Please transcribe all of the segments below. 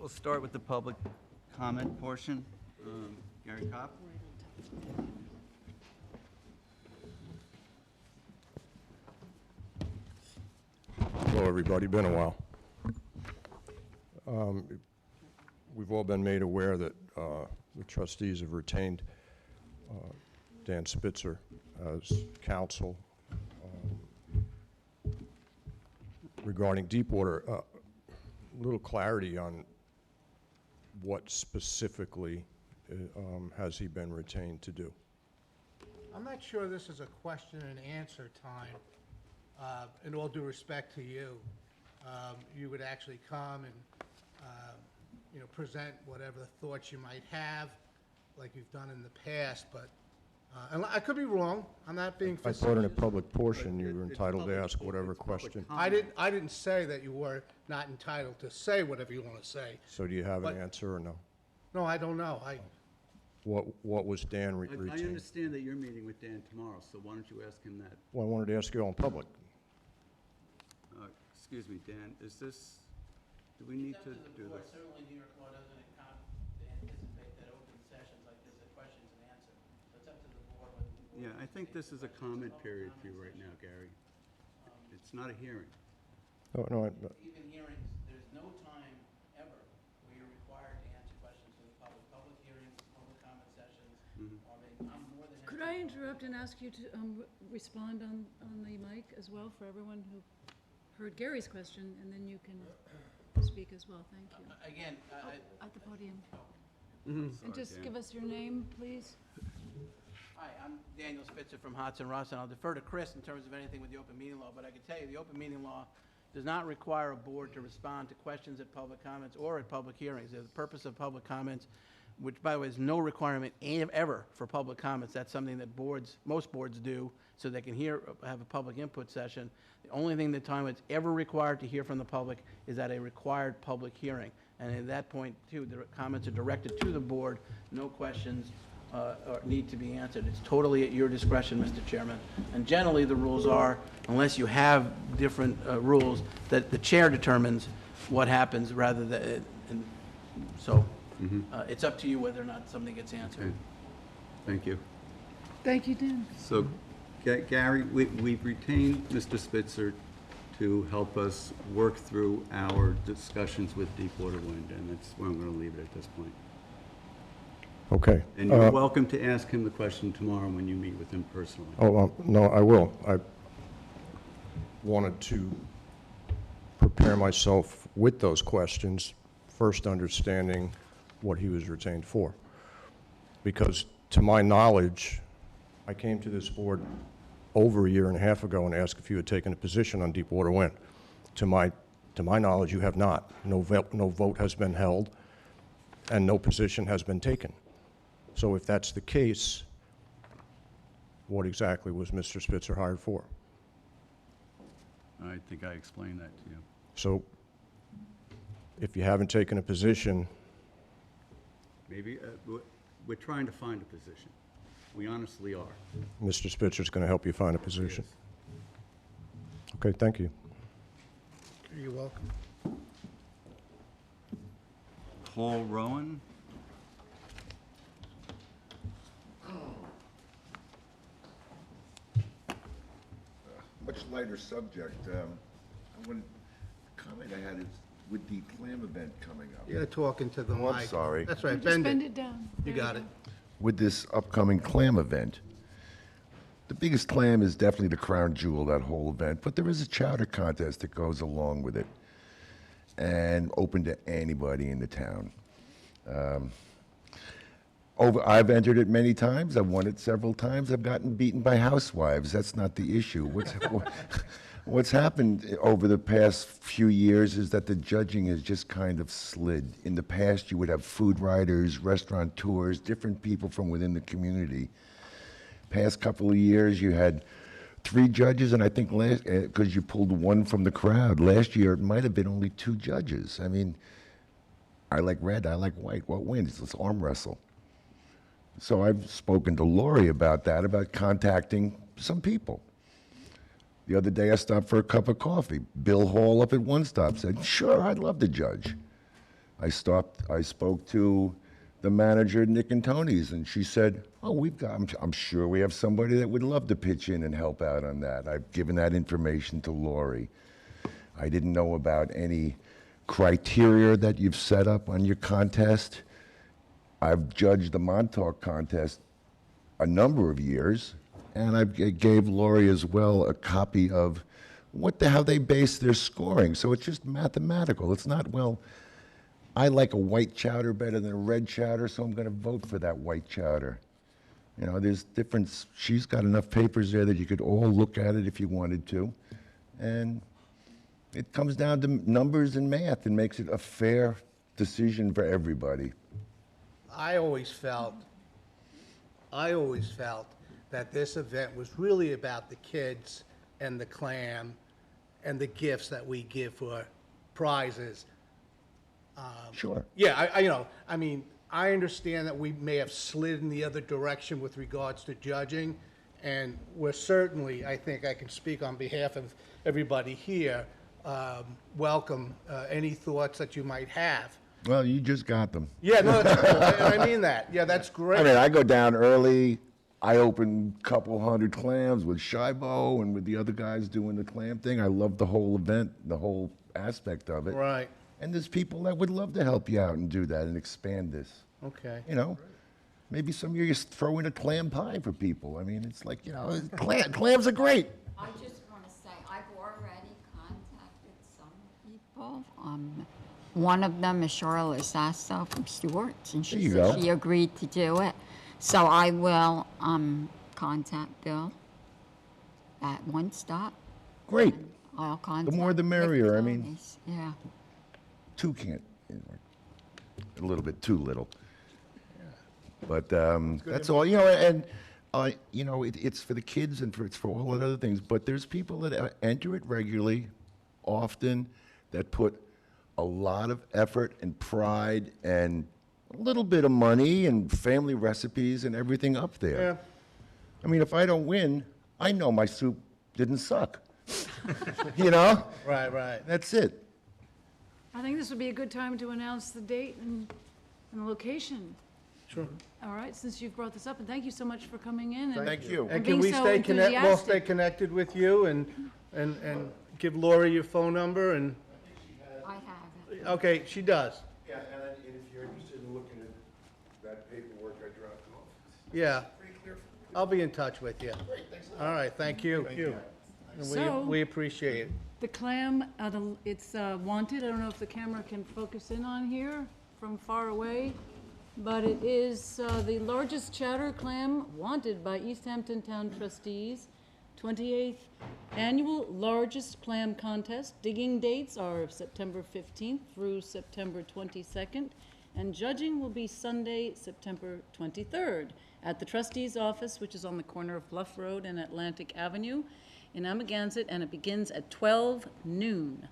we'll start with the public comment portion. Gary Kopp. Hello, everybody. Been a while. We've all been made aware that the trustees have retained Dan Spitzer as counsel regarding Deepwater. A little clarity on what specifically has he been retained to do? I'm not sure this is a question and answer time. In all due respect to you, you would actually come and, present whatever thoughts you might have, like you've done in the past, but, and I could be wrong, I'm not being I facetious. thought in a public portion you were entitled to ask whatever question. I didn't say that you were not entitled to say whatever you want to say. So do you have an But- answer or no? No, I don't know. What was Dan I retained? understand that you're meeting with Dan tomorrow, so why don't you ask him that? Well, I wanted to ask you all in public. Excuse me, Dan, is this, do we need to do this? Certainly, New York law doesn't anticipate that open sessions like this are questions and answers. So it's up to the board whether the board. Yeah, I think this is a comment period for you right now, Gary. It's not a hearing. Oh, no, Even hearings, there's no time ever where you're required to answer questions to the public. Public hearings, public comment sessions, I'm more than. Could I interrupt and ask you to respond on the mic as well for everyone who heard Gary's question, and then you can speak as well. Thank you. Again, At the podium. Sorry, And just Dan. give us your name, please. hi, I'm Daniel Spitzer from Hodson Ross, and I'll defer to Chris in terms of anything with the open meeting law, but I can tell you, the open meeting law does not require a board to respond to questions at public comments or at public hearings. The purpose of public comments, which, by the way, is no requirement ever for public comments. That's something that most boards do, so they can have a public input session. The only thing the time it's ever required to hear from the public is at a required public hearing. And at that point, too, the comments are directed to the board. No questions need to be answered. It's totally at your discretion, Mr. Chairman. And generally, the rules are, unless you have different rules, that the chair determines what happens rather than, so it's up to you whether or not something gets answered. Okay. Thank you. Thank you, Dan. So, Gary, we've retained Mr. Spitzer to help us work through our discussions with Deepwater Wind, and that's where I'm going to leave it at this point. okay. And you're welcome to ask him the question tomorrow when you meet with him personally. Oh, no, I will. I wanted to prepare myself with those questions, first understanding what he was retained for. Because to my knowledge, I came to this board over a year and a half ago and asked if you had taken a position on Deepwater Wind. To my knowledge, you have not. No vote has been held, and no position has been taken. So if that's the case, what exactly was Mr. Spitzer hired for? I think I explained that to you. So if you haven't taken a position, Maybe, we're trying to find a position. We honestly are. Mr. Spitzer's going to help you find a position. Okay, thank you. You're welcome. Paul Rowan? Much lighter subject. One comment I had is with the Clam event coming up. You're talking to the mic. Oh, I'm sorry. That's right, Just bend bend it. it down. You There got it. With this upcoming Clam event, the biggest clam is definitely the crown jewel of that whole event, but there is a chowder contest that goes along with it and open to anybody in the town. I've entered it many times. I've won it several times. I've gotten beaten by housewives. That's not the issue. What's happened over the past few years is that the judging has just kind of slid. In the past, you would have food writers, restaurateurs, different people from within the community. Past couple of years, you had 3 judges, and I think because you pulled one from the crowd. Last year, it might have been only 2 judges. I mean, I like red, I like white. What wins? Let's arm wrestle. So I've spoken to Lori about that, about contacting some people. The other day I stopped for a cup of coffee. Bill Hall up at One Stop said, sure, I'd love to judge. I spoke to the manager, Nick and Tony's, and she said, oh, I'm sure we have somebody that would love to pitch in and help out on that. I've given that information to Lori. I didn't know about any criteria that you've set up on your contest. I've judged the Montauk contest a number of years, and I gave Lori as well a copy of how they base their scoring. So it's just mathematical. It's not, well, I like a white chowder better than a red chowder, so I'm going to vote for that white chowder. You know, there's difference. She's got enough papers there that you could all look at it if you wanted to. And it comes down to numbers and math and makes it a fair decision for everybody. I always felt that this event was really about the kids and the Clam and the gifts that we give for prizes. Sure. Yeah, I understand that we may have slid in the other direction with regards to judging, and we're certainly, I think I can speak on behalf of everybody here, welcome any thoughts that you might have. Well, you just got them. Yeah, no, that's cool, and I mean that. Yeah, that's great. I mean, I go down early. I open a couple hundred clams with Shibo and with the other guys doing the clam thing. I love the whole event, the whole aspect of it. Right, And there's people that would love to help you out and do that and expand this. okay. You know, maybe some year you throw in a clam pie for people. I mean, it's like, you know, clams are great. I just want to say, I've already contacted some people. One of them is Charlotte Sasso from Stewart's, and There she you said go. she agreed to do it. So I will contact Bill at One Stop. Great. and I'll contact more the Nick merrier, I mean. Tony's. Yeah. Two can't, a little bit too little. But that's all, you know, and, you know, it's for the kids and it's for all the other things. But there's people that enter it regularly, often, that put a lot of effort and pride and a little bit of money and family recipes and everything up there. Yeah. I mean, if I don't win, I know my soup didn't suck. You know? Right. That's it. I think this would be a good time to announce the date and the location. Sure. All right, since you've brought this up, and thank you so much for coming in. and- Thank you. And being can we so stay connected, we'll stay enthusiastic. connected with you and give Lori your phone number and, I have it. okay, she does. Yeah, and if you're interested in looking at that paperwork I dropped off, Yeah. I'll be in touch with you. All right, thank you. And So- we appreciate it. The clam, it's wanted, I don't know if the camera can focus in on here from far away, but it is the largest chowder clam wanted by East Hampton Town Trustees. 28th Annual Largest Clam Contest. Digging dates are September 15th through September 22nd, and judging will be Sunday, September 23rd, at the Trustees' office, which is on the corner of Bluff Road and Atlantic Avenue in Amagansett, and it begins at 12 noon.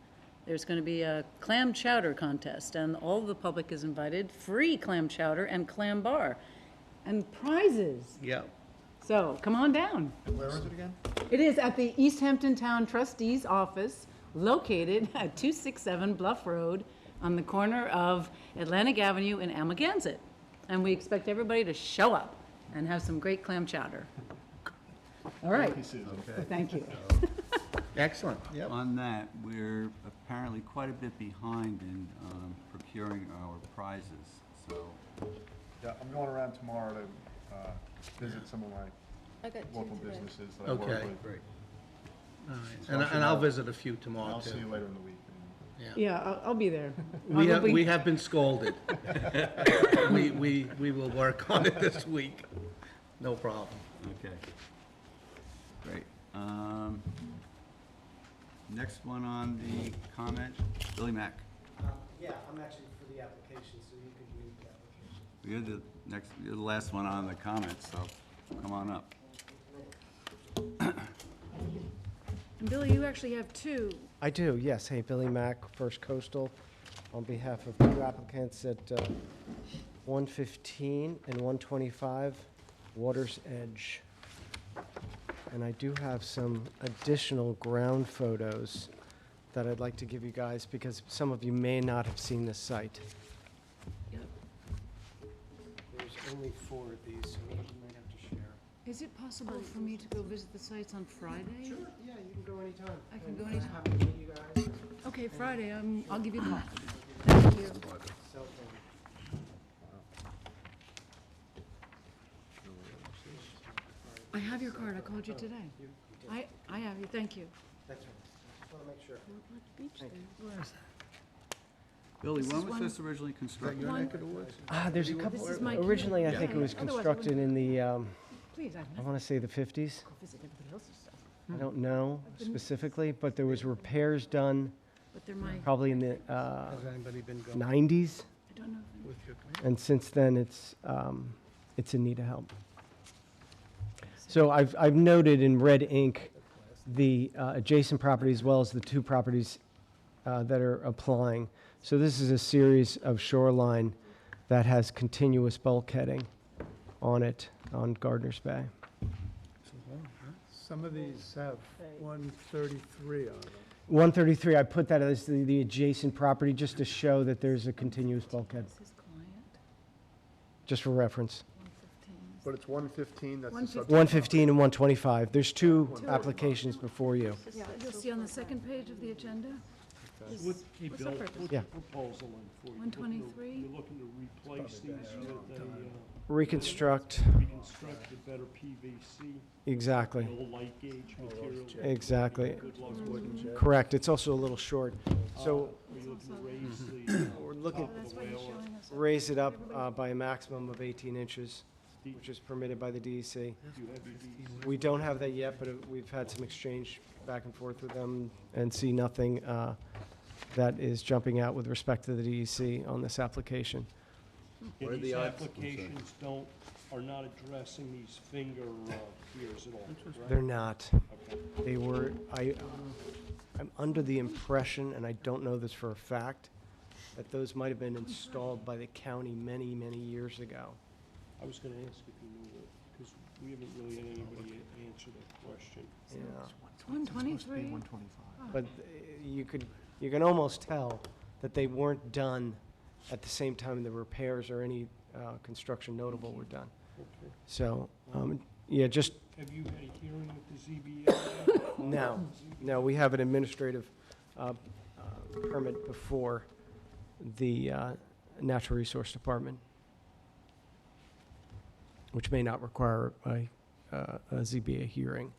There's going to be a clam chowder contest, and all of the public is invited. Free clam chowder and clam bar, and prizes. Yeah. So come on down. Where is it again? It is at the East Hampton Town Trustees Office, located at 267 Bluff Road on the corner of Atlantic Avenue in Amagansett. And we expect everybody to show up and have some great clam chowder. All right. Thank you. Excellent. Yep. On that, we're apparently quite a bit behind in procuring our prizes, so. Yeah, I'm going around tomorrow to visit some of my local businesses that I work Okay. with. Great. All right. And I'll visit a few And tomorrow, I'll see too. you later in the week. Yeah, I'll be there. We I have, will be- we have been scolded. We will work on it this week. No problem. Okay. Great. Next one on the comment, Billy Mack. Yeah, I'm actually for the application, so you can read the application. You're the last one on the comments, so come on up. And Billy, you actually have two. I do, yes. Hey, Billy Mack, First Coastal, on behalf of two applicants at 115 and 125 Water's Edge. And I do have some additional ground photos that I'd like to give you guys, because some of you may not have seen this site. Yep. There's only 4 of these, so you might have to share. Is it possible for me to go visit the sites on Friday? Sure, yeah, you can go anytime. I can go And anytime. happy to meet you guys. Okay, Friday, I'll give you a call. Thank you. Cell phone. I have your card, I called you today. I have you, thank you. That's right. Just want to make sure. Billy, This when is was one- this originally constructed? One- There's a couple, This is my originally, I cue. think it Yeah, was otherwise I constructed in the, Please, I want to say the 50s. go visit everybody else's stuff, I don't know specifically, but there was repairs done but they're my, I probably in the Has anybody been going 90s, don't know. with your committee? and since then, it's in need of help. So I've noted in red ink the adjacent property as well as the 2 properties that are applying. So this is a series of shoreline that has continuous bulkheading on it, on Gardner's Bay. Some of these have 133 on them. 133, I put that as the adjacent property just to show that there's a continuous bulkhead, This is client, just for reference. 115. But it's 115, that's the 115. subject. 115 and 125. There's 2 applications before you. Yeah, you'll see on the second page of the agenda. Is- What's the purpose? Yeah. Proposal in for you? 123? You're looking to replace these with Reconstruct, reconstruct a better PVC, exactly, no light gauge material. exactly. Good luck with Correct, it's also a little short. So Are you looking to raise the we're looking, Oh, that's why you're showing us. raise it up by a maximum of 18 inches, which is permitted by the DEC. do you have your DEC? We don't have that yet, but we've had some exchange back and forth with them and see nothing that is jumping out with respect to the DEC on this application. Yeah, What are these the odds? applications are not addressing these finger piers at all, They're correct? not. Okay. They were, I'm under the impression, and I don't know this for a fact, that those might have been installed by the county many, many years ago. I was gonna ask if you knew that, because we haven't really had anybody answer that question. Yeah. It's 123? 125. But you can almost tell that they weren't done at the same time the repairs or any construction notable were done. Okay. So, yeah, just, Have you had a hearing with the ZBA? no, we have an administrative permit before the Natural Resource Department, which may not require a ZBA hearing.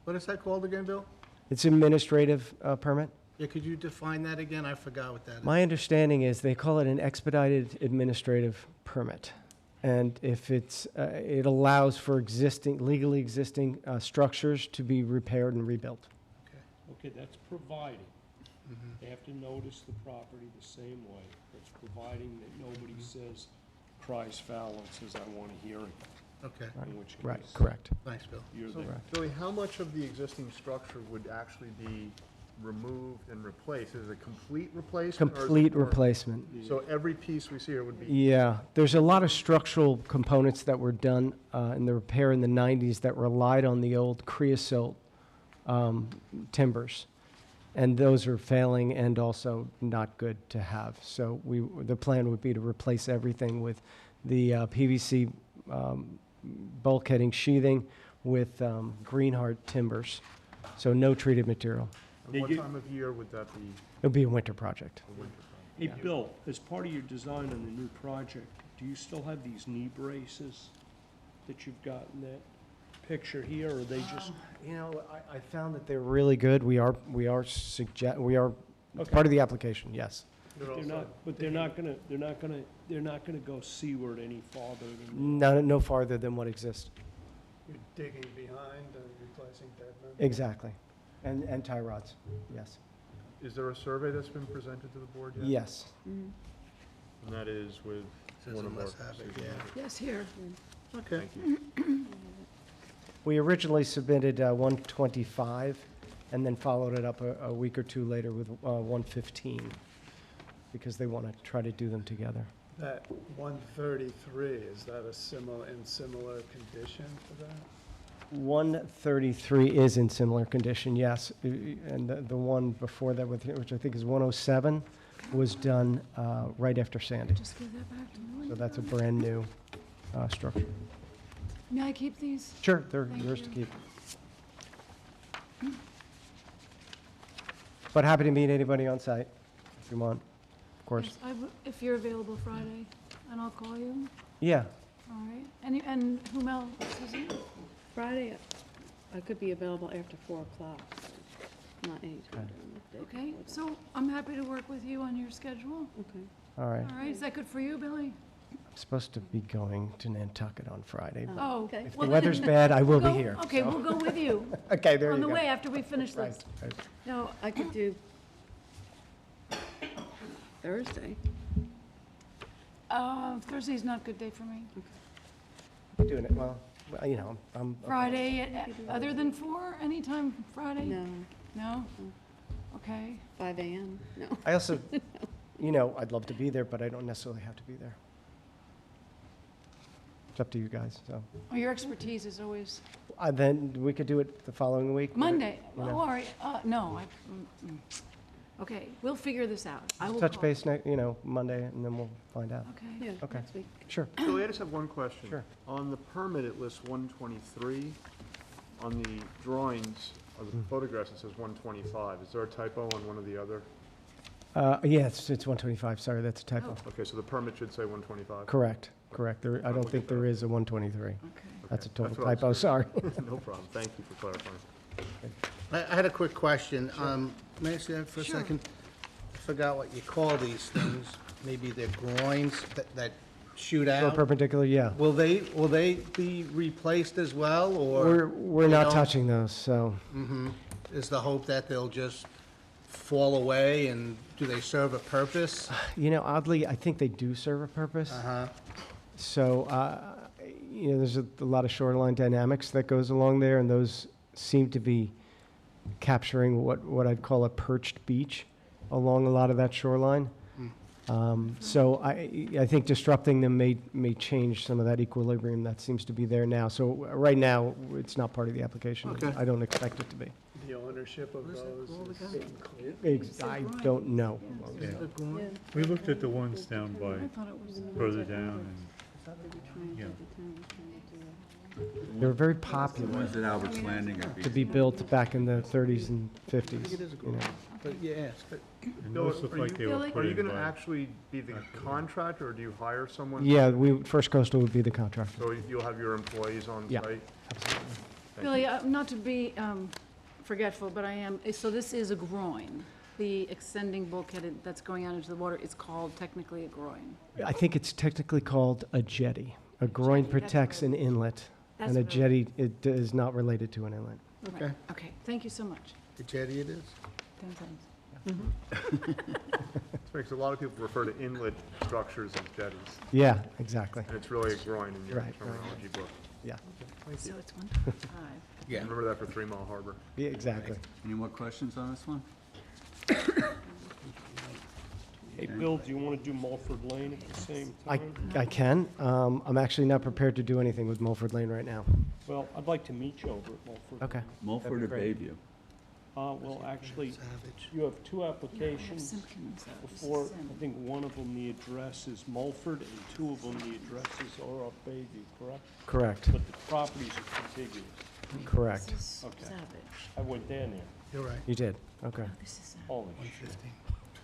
What is that called again, Bill? It's administrative permit. Yeah, could you define that again? I forgot what that is. My understanding is they call it an expedited administrative permit. And if it allows for legally existing structures to be repaired and rebuilt. Okay, that's providing. They have to notice the property the same way. It's providing that nobody says, cries foul and says, I want a hearing, Okay, in which case. Right, correct. thanks, Bill. You're So, the, Billy, how much of the existing structure would actually be removed and replaced? Is it a complete replacement? or is it Complete more- replacement. So every piece we see here would be, Yeah, there's a lot of structural components that were done in the repair in the 90s that relied on the old creosote timbers. And those are failing and also not good to have. So the plan would be to replace everything with the PVC bulkheading sheathing with greenheart timbers. So no treated material. and Yeah, what you- time of year would that be It'll be a winter project. a winter time? hey, Bill, as part of your design on the new project, do you still have these knee braces that you've got in that picture here, or are they just? You know, I found that they're really good. We are it's Okay. part of the application, yes. They're not gonna go seaward any farther than. No farther than what exists. You're digging behind and replacing dead men. Exactly. And tie rods, yes. Is there a survey that's been presented to the board yet? Yes. And that is with Says one of our. unless have it, decision yeah. makers. Yes, here. Okay. Thank you. We originally submitted 125 and then followed it up a week or two later with 115 because they want to try to do them together. That 133, is that in similar condition to that? 133 is in similar condition, yes. And the one before that, which I think is 107, was done right after Sandy. Just give that back to me. So that's a brand-new structure. May I keep these? Sure, they're Thank yours you. to keep. But happy to meet anybody on site, if you want, of course. Yes, if you're available Friday, and I'll call you, Yeah, all right? And whom else, Susan? Friday, I could be available after 4 o'clock, not any time during the day. Okay, so I'm happy to work with you on your schedule. Okay. all right. All right, is that good for you, Billy? I'm supposed to be going to Nantucket on Friday, but Oh. Okay. if the well, weather's then- bad, I will be Go- here. Okay, so- we'll go with you. Okay, there you On go. the way after we finish Right, this. right. No, I could do Thursday. Thursday's not a good day for me. Doing it, well, you know, I'm. Friday, other than 4, anytime Friday? No, No? Okay. 5 a.m., no. I also, you know, I'd love to be there, but I don't necessarily have to be there. It's up to you guys, so. Well, your expertise is always Then we could do it the following week. Monday. You Oh, know. all right, no, okay, we'll figure this out. I will Touch call. base, Monday, and then we'll find out. Okay. Yeah, Okay. next week. Sure. Billy, I just have one question. Sure. On the permit, it lists 123. On the drawings, or the photographs, it says 125. Is there a typo on one or the other? Yeah, it's 125, sorry, that's a typo. Okay, so the permit should say 125? Correct. I don't think there is a 123. Okay. That's a Okay, total what I was typo, sorry. No problem. Thank you for clarifying. I had a quick question. May I say that for a Sure. second? I forgot what you call these things. Maybe they're groins that shoot Or out. perpendicular, yeah. Will they be replaced as well, or? We're you not know, touching those, so. Is the hope that they'll just fall away, and do they serve a purpose? You know, oddly, I think they do serve a purpose. Uh-huh. So, there's a lot of shoreline dynamics that goes along there, and those seem to be capturing what I'd call a perched beach along a lot of that shoreline. So I think disrupting them may change some of that equilibrium that seems to be there now. So right now, it's not part of the application. Okay. I don't expect it to be. The ownership of those is I don't know. We looked at the ones down by, I thought it was. further down, Yeah. They were very The popular ones at Albert's Landing are to be built back in the 30s and I think 50s. it is a you know. groin, but yes, but and Bill, those look are like you- they were Billy? put Are you in going to by. actually be the contractor, or do you hire someone? Yeah, First Coastal would be the contractor. So you'll have your employees on Yeah. site? Absolutely. Billy, not to be forgetful, but I am, so this is a groin. The extending bulkhead that's going out into the water is called technically a groin. I think it's technically called a jetty. A groin Jetty, that's protects what an inlet, That's and a what I- jetty, it is not related to an inlet. Right. Okay. Okay, thank you so much. the jetty it is. 10 cents. This makes a lot of people refer to inlet structures as jetties, Yeah, exactly. and it's really a groin in your Right, right. terminology book. Yeah, So it's 125. Yeah. Remember that for 3 Mile Harbor. yeah, exactly. Any more questions on this one? Hey, Bill, do you want to do Mulford Lane at the same time? I can. I'm actually not prepared to do anything with Mulford Lane right now. Well, I'd like to meet you over at Mulford. Okay. Mulford or great. Bayview? Well, actually, Savage. you have 2 Yeah, I have applications. Simpkins. This is Before, Sim. I think one of them, the address is Mulford, and 2 of them, the addresses are off Bayview, correct? Correct, But the properties are contiguous. correct. This is Okay. Savage. I went down there. You're right. You did, okay. This is Savage. Holy shit,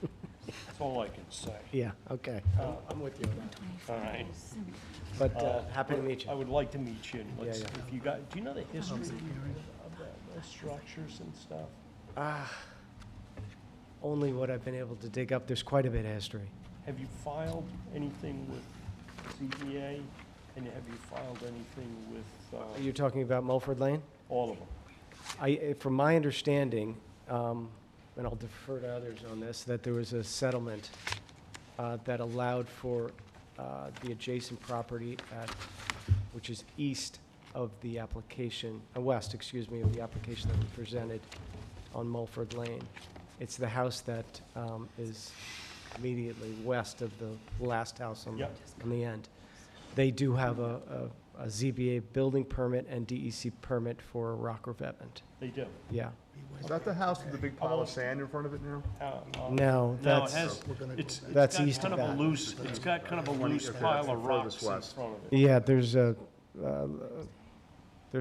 that's all I can say. Yeah, okay. I'm with you. 125. All right. Sim- But happy to meet I you. would like to meet you, and let's, yeah. if you got, do you know the history of those structures and stuff? Only what I've been able to dig up. There's quite a bit of history. Have you filed anything with ZBA, and have you filed anything with, You're talking about Mulford Lane? all of them? From my understanding, and I'll defer to others on this, that there was a settlement that allowed for the adjacent property which is east of the application, west, excuse me, of the application that we presented on Mulford Lane. It's the house that is immediately west of the last house on Yep. the end. They do have a a ZBA building permit and DEC permit for rock revetment. They do. Yeah. Is that the house with the big pile of sand in front of it now? No, No, it that's, has, it's that's got east kind of of a that. loose, it's got kind of a loose okay, pile that's of the rocks furthest in west. front of it. yeah, there's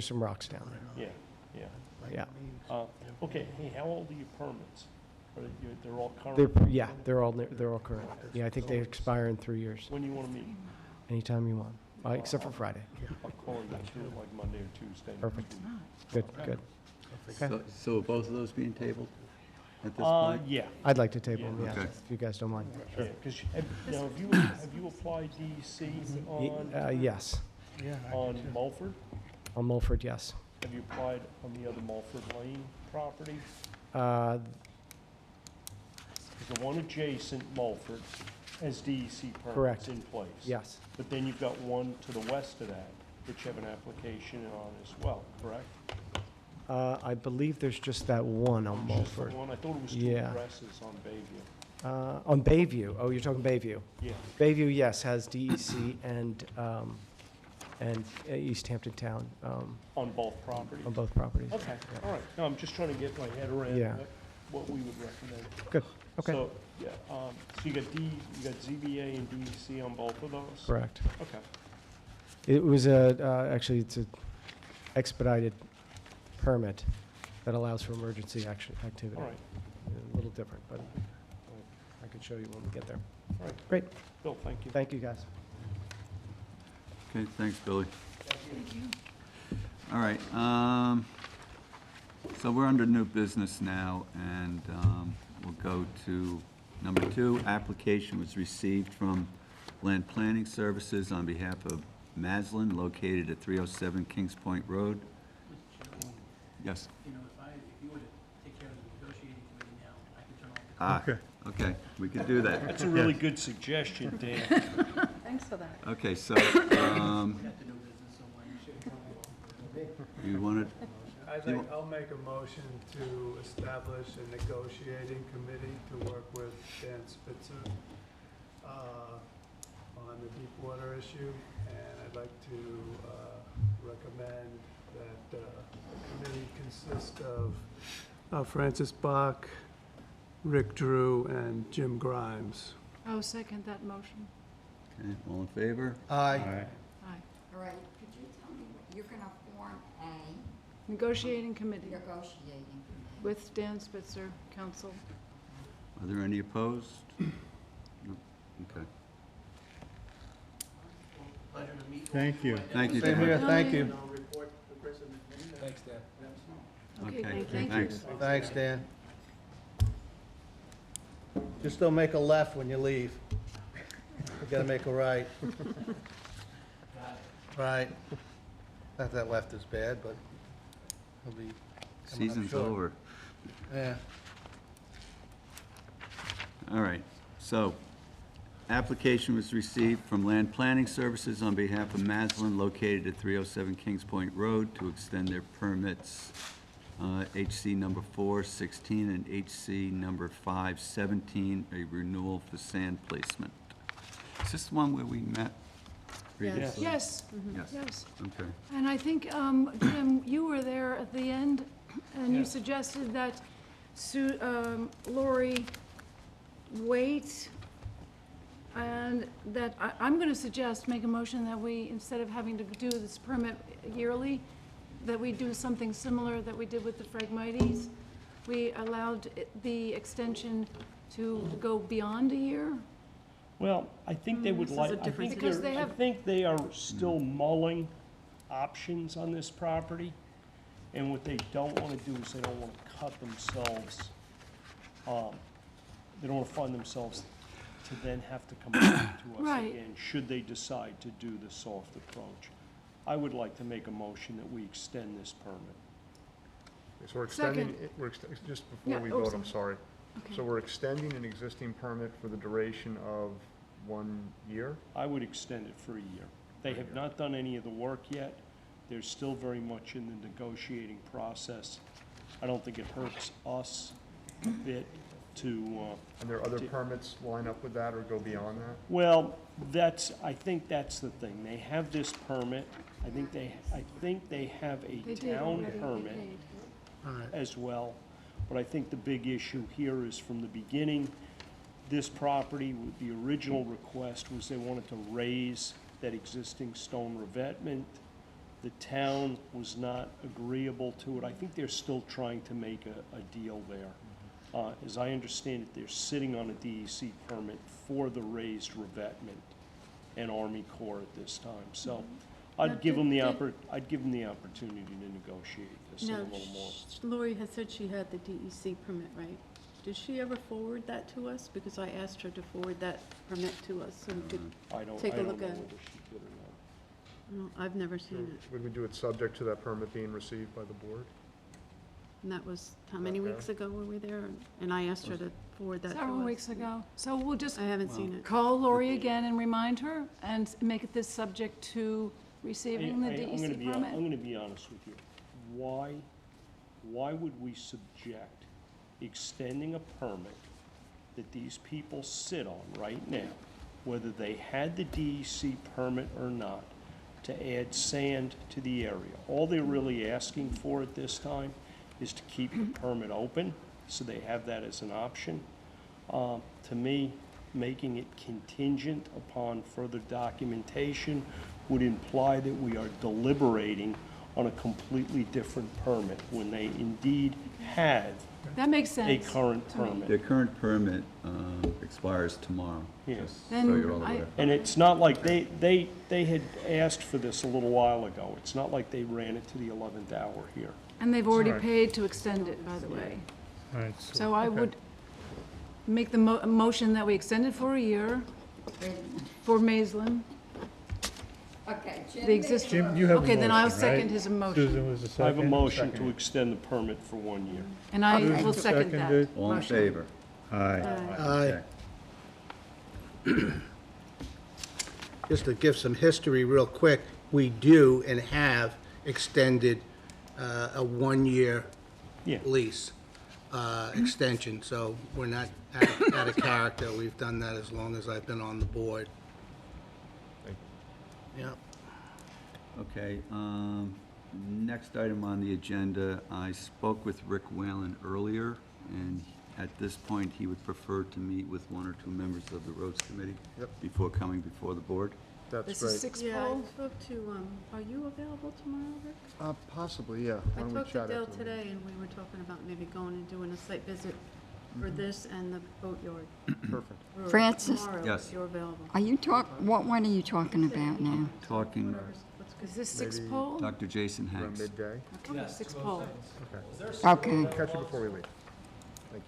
some rocks down there. Yeah, Yeah. okay, hey, how old are your permits? They're all current? They're all current. Yeah, I think they expire in 3 years, When do you want to meet? anytime you want, except for Friday. I'll call you, do it like Monday or Tuesday. next Perfect. week. Good, good. So are both of those being tabled at this point? Yeah, I'd like to table them, Okay. yeah, if you guys don't mind. yeah, because, now, have you applied DEC Yes, on Mulford? on Mulford, yes. Have you applied on the other Mulford Lane property? Uh, The one adjacent Mulford has DEC Correct. permits in place. Yes, But then you've got one to the west of that, which you have an application on as well, correct? I believe there's just that one on Just the Mulford. one, I thought it was two Yeah. addresses on Bayview. On Bayview, oh, you're talking Bayview. Yeah, Bayview, yes, has DEC and East Hampton Town, on both properties. on both properties. Okay, all right. No, I'm just trying to get my head around Yeah. what we would recommend. Good, okay, So, yeah, so you got ZBA and DEC on both of those? correct. Okay. It was actually, it's a expedited permit that allows for emergency action, activity. All right, A little different, but I can show you when we get there. all right. Great, Bill, thank you. thank you, guys. Okay, thanks, Billy. All right, so we're under new business now, and we'll go to number 2. Application was received from Land Planning Services on behalf of Maslin, located at 307 Kings Point Road. Yes. You know, if you were to take care of the negotiating committee now, I could turn off. Okay, we can do that. That's a really good suggestion, Dan. Thanks for that. Okay, so, the new business, so why you wanted, I think I'll make a motion to establish a negotiating committee to work with Dan Spitzer on the Deepwater issue, and I'd like to recommend that the committee consist of Francis Bach, Rick Drew, and Jim Grimes. I'll second that motion. okay, all in favor? Aye. Aye. All right, could you tell me, you're gonna form a Negotiating committee negotiating committee? with Dan Spitzer, counsel. Are there any opposed? No? Okay. Pleasure to meet. Thank you. Thank you, Same here, Dan. thank you. And I'll report to Chris and the committee. Thanks, Dan. Okay, Okay, thank you. thanks. Thanks, Dan. Just don't make a left when you leave. You gotta make a right. Right. Not that left is bad, but it'll be coming up Season's short. over. Yeah. All right, so, application was received from Land Planning Services on behalf of Maslin, located at 307 Kings Point Road, to extend their permits, HC number 416 and HC number 517, a renewal for sand placement. Is this the one where we met previously? Yes, Yes. yes. Okay. And I think, Jim, you were there at the end, and you suggested that Lori wait, and that, I'm going to suggest, make a motion that we, instead of having to do this permit yearly, that we do something similar that we did with the Phragmites. We allowed the extension to go beyond a year. Well, I think they would This is like, a difference. I Because they have- think they are still mulling options on this property. And what they don't want to do is they don't want to cut themselves, they don't want to find themselves to then have to come back to us Right. again, should they decide to do the soft approach. I would like to make a motion that we extend this permit. So we're extending, Second. just Yeah, before we oh, vote, I'm sorry. Okay. So we're extending an existing permit for the duration of 1 year? I would extend it for a year. They have not done any of the work yet. They're still very much in the negotiating process. I don't think it hurts us a bit And there are other permits line up with that or go beyond that? Well, I think that's the thing. They have this permit. I think they have a They did town already, they permit paid. as well. But I think the big issue here is from the beginning, this property, with the original request was they wanted to raise that existing stone revetment. The town was not agreeable to it. I think they're still trying to make a deal there. As I understand it, they're sitting on a DEC permit for the raised revetment and Army Corps at this time. So I'd give them the opportunity to negotiate this a Now, little more. Lori had said she had the DEC permit, right? Did she ever forward that to us? Because I asked her to forward that permit to us so we could take a look at it. I don't know whether she did or not. No, I've never seen it. Would we do it subject to that permit being received by the board? And that was, how many Okay. weeks ago were we there? And I asked her to forward that to us. Several weeks ago. So we'll just I haven't seen it. call Lori again and remind her and make it this subject to receiving the I'm gonna DEC be, I'm permit. gonna be honest with you. Why would we subject extending a permit that these people sit on right now, whether they had the DEC permit or not, to add sand to the area? All they're really asking for at this time is to keep the permit open, so they have that as an option. To me, making it contingent upon further documentation would imply that we are deliberating on a completely different permit when they indeed have That makes a sense. current to me. permit. Their current permit expires tomorrow. Yes. just so Then you're all I- aware. And it's not like they had asked for this a little while ago. It's not like they ran it to the 11th hour here. And they've already Alright. paid to extend it, by the way. All right, So I okay. would make the motion that we extend it for a year for Maislin, Okay, Jim. the existing. Jim, you have a Okay, then I'll motion, right? second his motion. Susan was the second. I have a motion to extend the permit for 1 year. And I Okay. will second that Seconded. All in motion. favor? Aye. Okay. Just to give some history real quick, we do and have extended a one-year Yeah. lease extension, so we're not out of character. We've done that as long as I've been on the board. Yep. Okay, next item on the agenda, I spoke with Rick Whalen earlier, and at this point, he would prefer to meet with one or two members of the roads committee Yep. before coming before the board. That's This is great. six Yeah, pole. I spoke to, are you available tomorrow, Rick? Possibly, yeah. I Why don't we talked to chat Dale after the today, and we were talking about maybe going and doing a site visit for this and the boatyard. meeting? Perfect. for Francis? tomorrow, Yes. if you're available. Are you what one are you talking about now? Talking, What's good? Is this six Maybe- pole? Dr. Jason Around Hanks. midday. Okay, six pole. Okay. Catch you before we leave.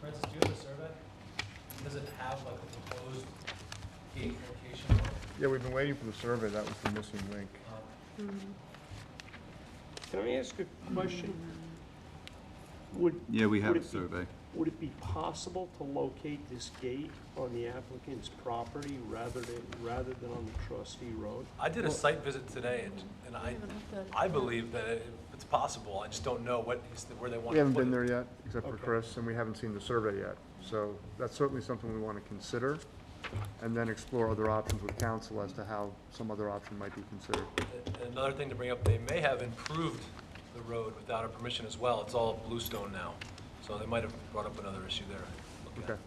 Francis, do you have a survey? Does it have like the proposed gate location? Yeah, we've been waiting for the survey. That was the missing link. Can I ask a question? Would Yeah, we have would a it be- survey. Would it be possible to locate this gate on the applicant's property rather than on the trustee road? I did a site visit today and I believe that it's possible. I just don't know where they want We to haven't put been it. there yet, except for Okay. Chris, and we haven't seen the survey yet. So that's certainly something we want to consider, and then explore other options with council as to how some other option might be considered. And another thing to bring up, they may have improved the road without our permission as well. It's all bluestone now. So they might have brought up another issue there. Look at. Okay.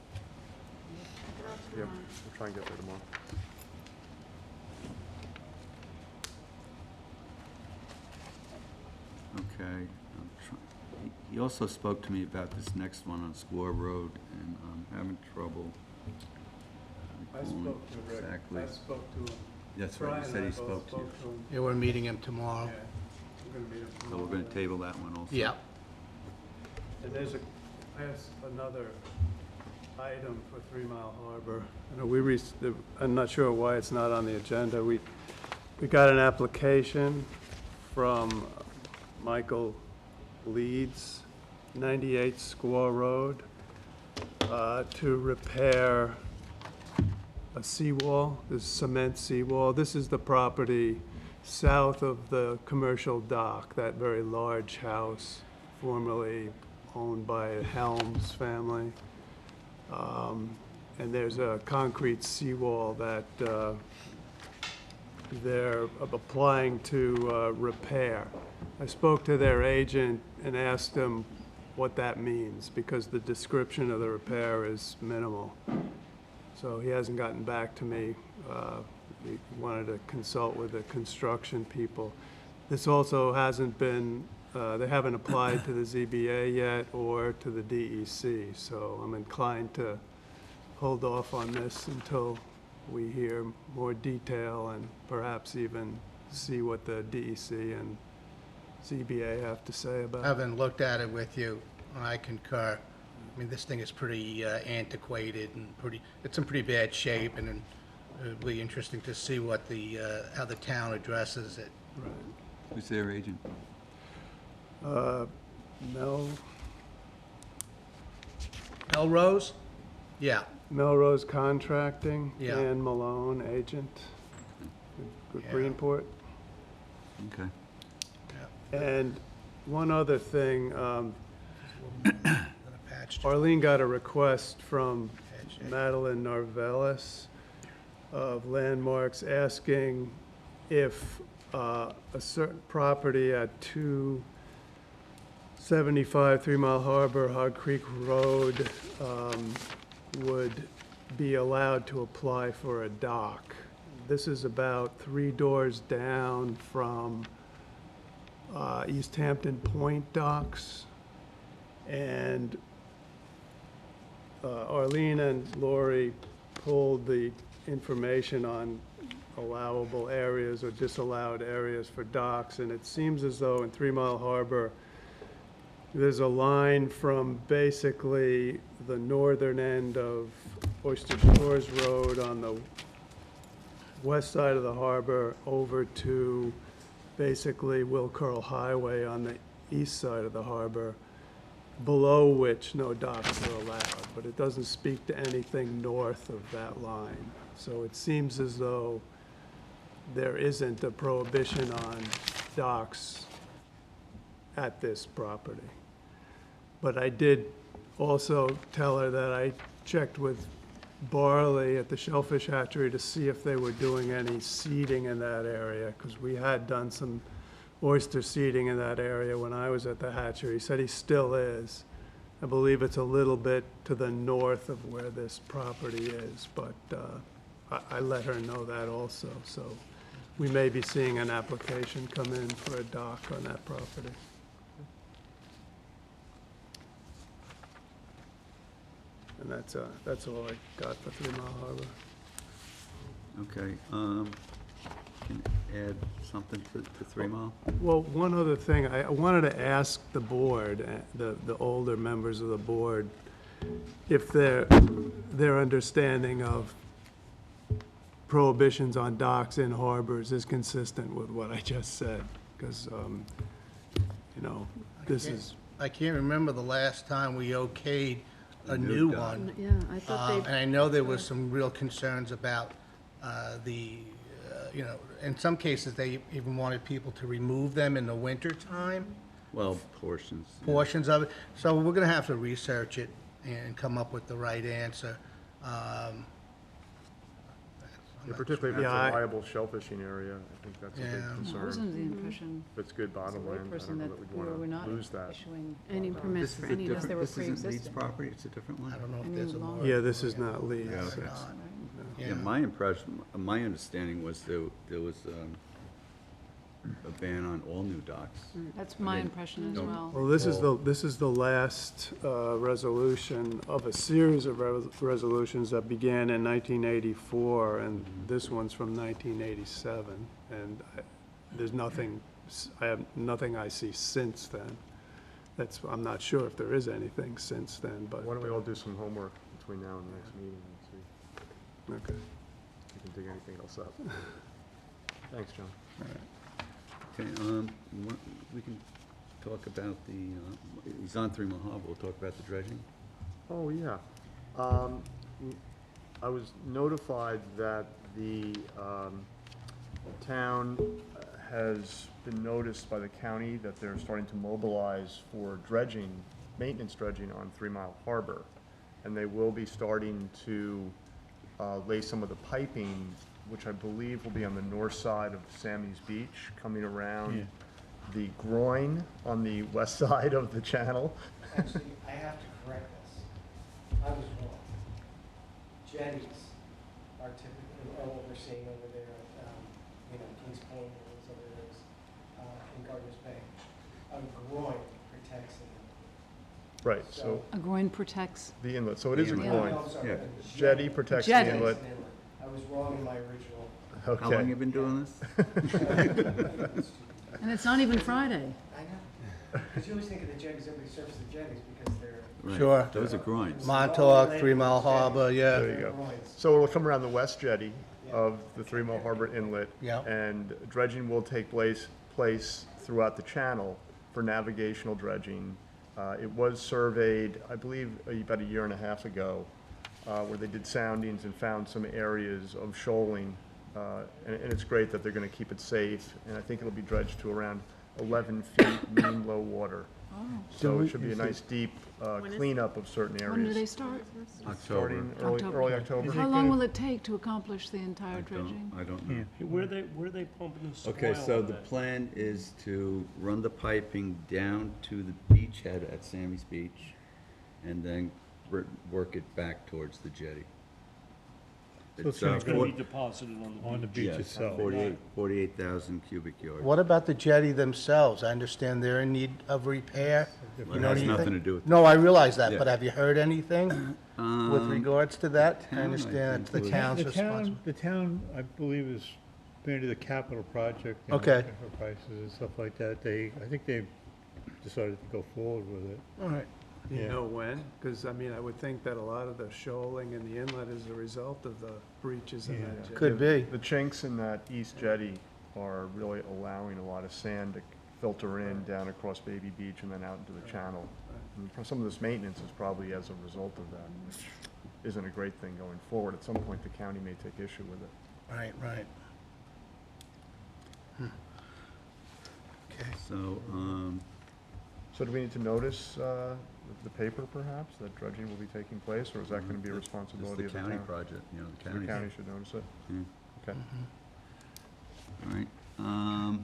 Yeah, we'll try and get there tomorrow. Okay. He also spoke to me about this next one on Squaw Road, and I'm having trouble I recalling spoke to Rick. exactly. I spoke to him. That's right, Brian he and said I he both spoke to you. him. Yeah, we're meeting him tomorrow. Yeah, we're gonna meet him So tomorrow. we're going to table that one also. Yep. And I have another item for 3 Mile Harbor. You know, I'm not sure why it's not on the agenda. We got an application from Michael Leeds, 98 Squaw Road, to repair a seawall, this cement seawall. This is the property south of the commercial dock, that very large house formerly owned by Helms family. And there's a concrete seawall that they're applying to repair. I spoke to their agent and asked him what that means, because the description of the repair is minimal. So he hasn't gotten back to me. He wanted to consult with the construction people. This also hasn't been, they haven't applied to the ZBA yet or to the DEC, so I'm inclined to hold off on this until we hear more detail and perhaps even see what the DEC and ZBA have to say about it. Having looked at it with you, I concur. I mean, this thing is pretty antiquated and it's in pretty bad shape, and it'll be interesting to see what how the town addresses it. Who's their agent? Melrose? Yeah. Melrose Contracting, Yeah. Dan Malone, agent, with Yeah. Greenport. Okay. And one other thing, Patched. Arlene got a request from Madeline Narvellis of Landmarks asking if a certain property at 275 3 Mile Harbor, Hog Creek Road, would be allowed to apply for a dock. This is about 3 doors down from East Hampton Point docks. And Arlene and Lori pulled the information on allowable areas or disallowed areas for docks, and it seems as though in 3 Mile Harbor, there's a line from basically the northern end of Oyster Shores Road on the west side of the harbor over to basically Will Curl Highway on the east side of the harbor, below which no docks are allowed, but it doesn't speak to anything north of that line. So it seems as though there isn't a prohibition on docks at this property. But I did also tell her that I checked with Barley at the Shellfish Hatchery to see if they were doing any seeding in that area, because we had done some oyster seeding in that area when I was at the hatchery. He said he still is. I believe it's a little bit to the north of where this property is, but I let her know that also. So we may be seeing an application come in for a dock on that property. And that's all I got for 3 Mile Harbor. Okay, can you add something to 3 Mile? Well, one other thing, I wanted to ask the board, the older members of the board, if their understanding of prohibitions on docks in harbors is consistent with what I just said, because, you know, this is, I can't remember the last time we okayed a new one. Yeah, I thought they. And I know there was some real concerns about you know, in some cases, they even wanted people to remove them in the wintertime, Well, portions. yeah. portions of it. So we're gonna have to research it and come up with the right answer. Yeah, particularly if it's Yeah, a viable shellfishing area, I think that's a Yeah. big I was concern. under the impression, If it's good as a bottom land, I layperson, don't know that that we'd we were want not to lose that. issuing Any permits This for is a any of Unless they different, were this isn't Leeds pre-existing. property, it's a different one? I don't know if Any there's a longer. law. yeah, this is not Leeds. Yeah, It's okay. not, right? Yeah, my impression, my understanding was there was a ban on all new docks. That's my mean, impression as don't- well. Well, this is the last resolution of a series of resolutions that began in 1984, and this one's from 1987. And there's nothing, I have nothing I see since then. I'm not sure if there is anything since then, but. Why don't we all do some homework between now and the next meeting and see Okay. if we can dig anything else up. Thanks, John. Okay, we can talk about he's on 3 Mile Harbor, we'll talk about the dredging. Oh, yeah. I was notified that the town has been noticed by the county that they're starting to mobilize for dredging, maintenance dredging on 3 Mile Harbor. and they will be starting to lay some of the piping, which I believe will be on the north side of Sammy's Beach, coming around the groin on the west side of the channel. Actually, I have to correct this. I was wrong. Jetties are typically, are what we're seeing over there at, Kings Point and those other areas, in Gardner's Bay. A groin protects the Right, so A groin protects. the inlet, so it is a The groin. I'm sorry, Yeah. a Jetty protects the Jetty. inlet. I was wrong in my original. Okay. How long you been doing this? And it's not even Friday. I know. Because you always think of the jetties, everybody surfs the jetties because they're. Right. Sure. Those are groins. Montauk, 3 Mile Harbor, yeah. There you go. So it'll come around the west jetty of the 3 Mile Harbor Inlet. Yeah. And dredging will take place throughout the channel for navigational dredging. It was surveyed, I believe, about a year and a half ago, where they did soundings and found some areas of shoaling. And it's great that they're gonna keep it safe, and I think it'll be dredged to around 11 feet mean low water. So it should be a nice deep cleanup of certain When do they areas. start? October. Starting early October. How long will it take to accomplish the entire dredging? I don't know. Where are they pumping the soil? Okay, so on the that? plan is to run the piping down to the beachhead at Sammy's Beach and then work it back towards the jetty. it's gonna It's gonna be deposited on the beach. yes, itself. 48,000 cubic yards. What about the jetty themselves? I understand they're in need of repair. Well, You it know has anything? nothing to do with. No, I realize that, Yeah. but have you heard anything with regards to that? I town, I understand it's the think, was- town's The responsibility. the town, I believe, is going to the capital project. Okay. Looking for prices and stuff like that. I think they decided to go forward with it. All right. Do you Yeah. know when? Because, I mean, I would think that a lot of the shoaling in the inlet is a result of the breaches in that jetty. Could be. The chinks in that east jetty are really allowing a lot of sand to filter in down across Baby Beach and then out into the channel. And some of this maintenance is probably as a result of that, which isn't a great thing going forward. At some point, the county may take issue with it. Right, right. Okay. So, So do we need to notice the paper perhaps, that dredging will be taking place, or is that going to be a it's responsibility the of the county town? project, the The county. county should notice it? Yeah. Okay. All right.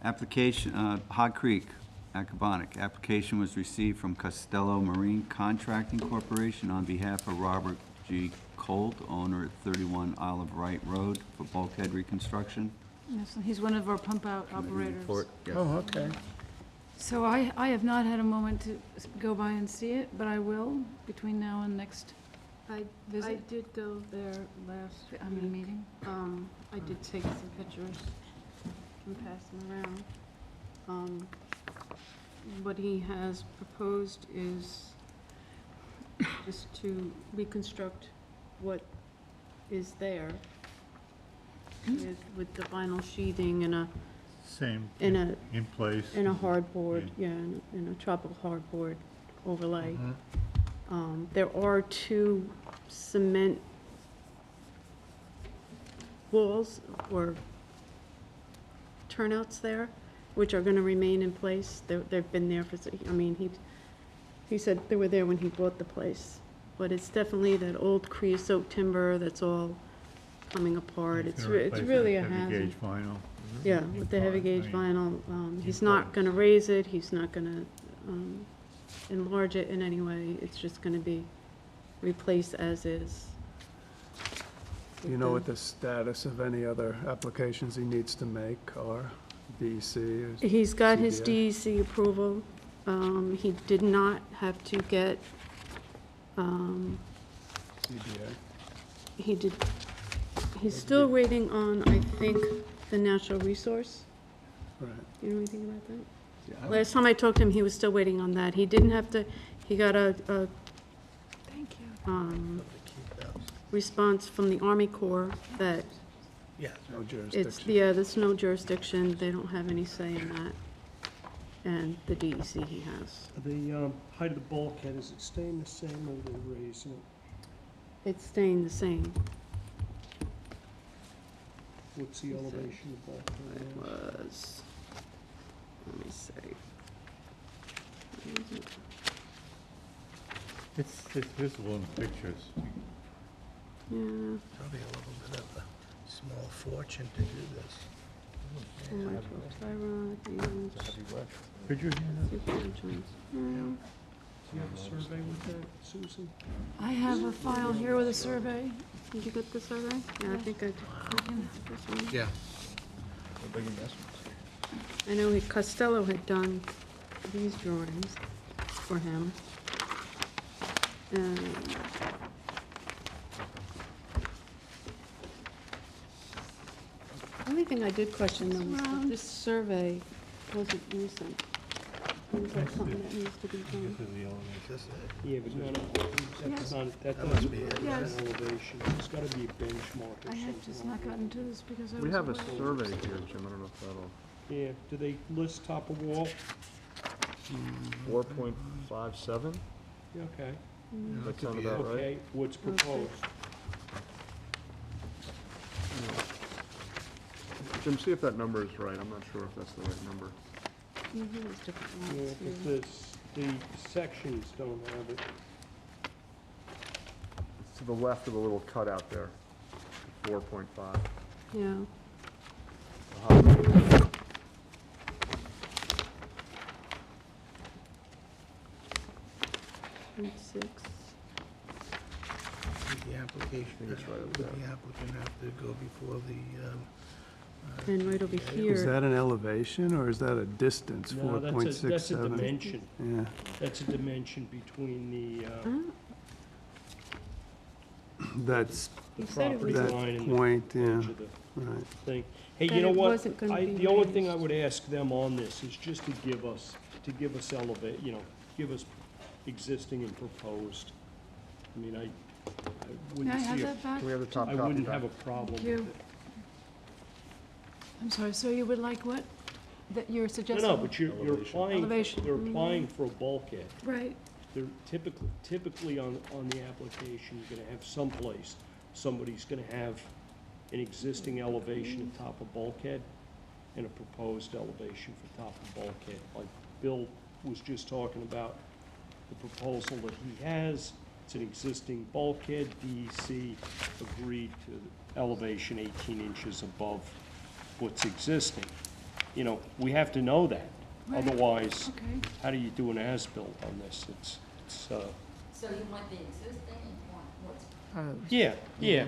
Application, Hog Creek, Acabonic. Application was received from Costello Marine Contracting Corporation on behalf of Robert G. Colt, owner at 31 Olive Wright Road, for bulkhead reconstruction. Yes, he's one of our pump-out Committee operators. report, yes. Oh, okay. So I have not had a moment to go by and see it, but I will between now and next I visit. did go there last week. Meeting. I did take some pictures and pass them around. What he has proposed is just to reconstruct what is there with the vinyl sheathing and Same, in a in place. in a hardboard, in a tropical hardboard overlay. There are 2 cement walls or turnouts there, which are gonna remain in place. They've been there for, he said they were there when he bought the place. But it's definitely that old creosote timber that's all coming apart. It's really a hazard. Heavy gauge vinyl. Yeah, with the heavy gauge vinyl, he's not gonna raise it, he's not gonna, enlarge it in any way, it's just gonna be replaced as is. Do you know what the status of any other applications he needs to make are? DEC or? He's got his CBA? DEC approval, he did not have to get, CBA? he's still waiting on, I think, the natural resource. Right. Do you know anything about that? Yeah, I Last time I talked to him, he was still waiting on that. He didn't have to, he got a Thank you. response from the Army Corps that Yeah. No it's, jurisdiction. there's no jurisdiction, they don't have any say in that. And the DEC he has. The height of the bulkhead, is it staying the same or are they raising it? It's staying the same. What's the elevation of the bulkhead? It now? was, let me see. Where is it? It's visible in the pictures. Yeah, Probably a little bit of a small fortune to do this. Tyrod, and Could you hand supervisions. Do you have a survey with that, Susan? I have a file here with a survey. Did you get the survey? Yeah, I think I did. This one. Yeah. I know Costello had done these drawings for him. The only thing I did question though was that this survey wasn't recent. Seems like something that needs to be done. Yeah, but that's not, that must doesn't be it. an Yes. elevation. There's gotta be a benchmark or I had something. just not gotten to this because I was We have a away. survey here, Jim, I don't know if that'll, Yeah, do they list top of wall? 4.57? Yeah, okay. That sound about right? Okay, what's proposed? Jim, see if that number is right, I'm not sure if that's the right number. Yeah, he has different Yeah, ones but here. the sections don't have it. It's to the left of the little cutout there, 4.5. Yeah. And 6. The application, it's right up would there. the applicant have to go before the, And right over Is here, that an elevation or is that a distance, No, that's a 4.67? dimension. Yeah, That's a dimension between the that's he said it property was, that line and the point, yeah, edge of the right. thing. Hey, That you know it what? wasn't gonna be The only thing I raised. would ask them on this is just to give us elevate, give us existing and proposed. I mean, I May I wouldn't have see, that back? Can we have the top I copy wouldn't back? have a problem Thank with you. it. I'm sorry, so you would like what? That you're No, suggesting? no, but you're applying, Elevation. they're applying for a bulkhead. Right, They're typically on the application, you're gonna have someplace, somebody's gonna have an existing elevation at top of bulkhead and a proposed elevation for top of bulkhead. Like Bill was just talking about the proposal that he has, it's an existing bulkhead, DEC agreed to elevation 18 inches above what's existing. We have to know that, Right. otherwise, okay. how do you do an as-built on this? So you want the existing and you want what's proposed? Yeah.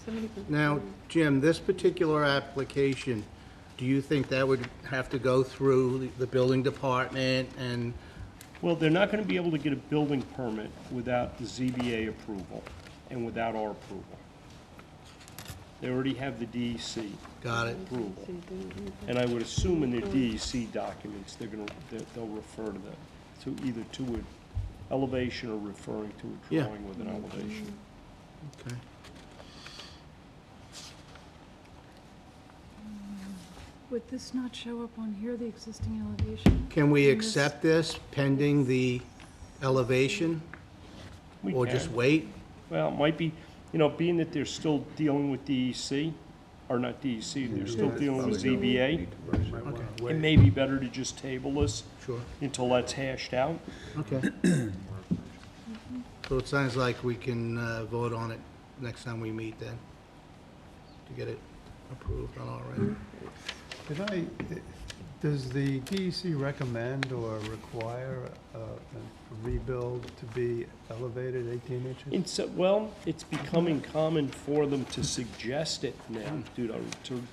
somebody could- now, Jim, this particular application, do you think that would have to go through the building department and, Well, they're not gonna be able to get a building permit without the ZBA approval and without our approval. They already have the DEC got it? approval. So you do- And I would assume in their DEC documents, they'll refer to either to an elevation or referring to a Yeah. drawing with an elevation. Okay. Would this not show up on here, the existing elevation? Can we In this- accept this pending the elevation, We or just can. wait? Well, it might be, being that they're still dealing with DEC, or not DEC, they're still dealing with ZBA, Might wanna it wait. may be better to just table this Sure. until that's hashed out. Okay. So it sounds like we can vote on it next time we meet then, to get it approved on our end. Does the DEC recommend or require a rebuild to be elevated 18 inches? It's becoming common for them to suggest it now due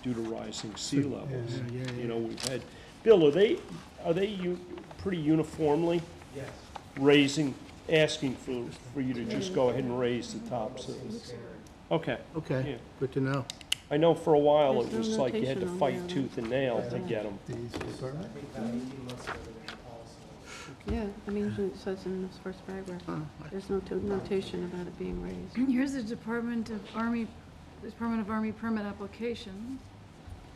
to rising sea levels. Yeah. We've had, Bill, are they pretty uniformly asking for you to just go ahead and raise the tops of this? Okay. Okay, Yeah. good to know. I know for a while it There's no was like you had to notation on fight there, tooth and nail to get them. DEC permit? Yeah, I mean, it says in this first paragraph, there's no notation about it being raised. Here's the Department of Army permit application.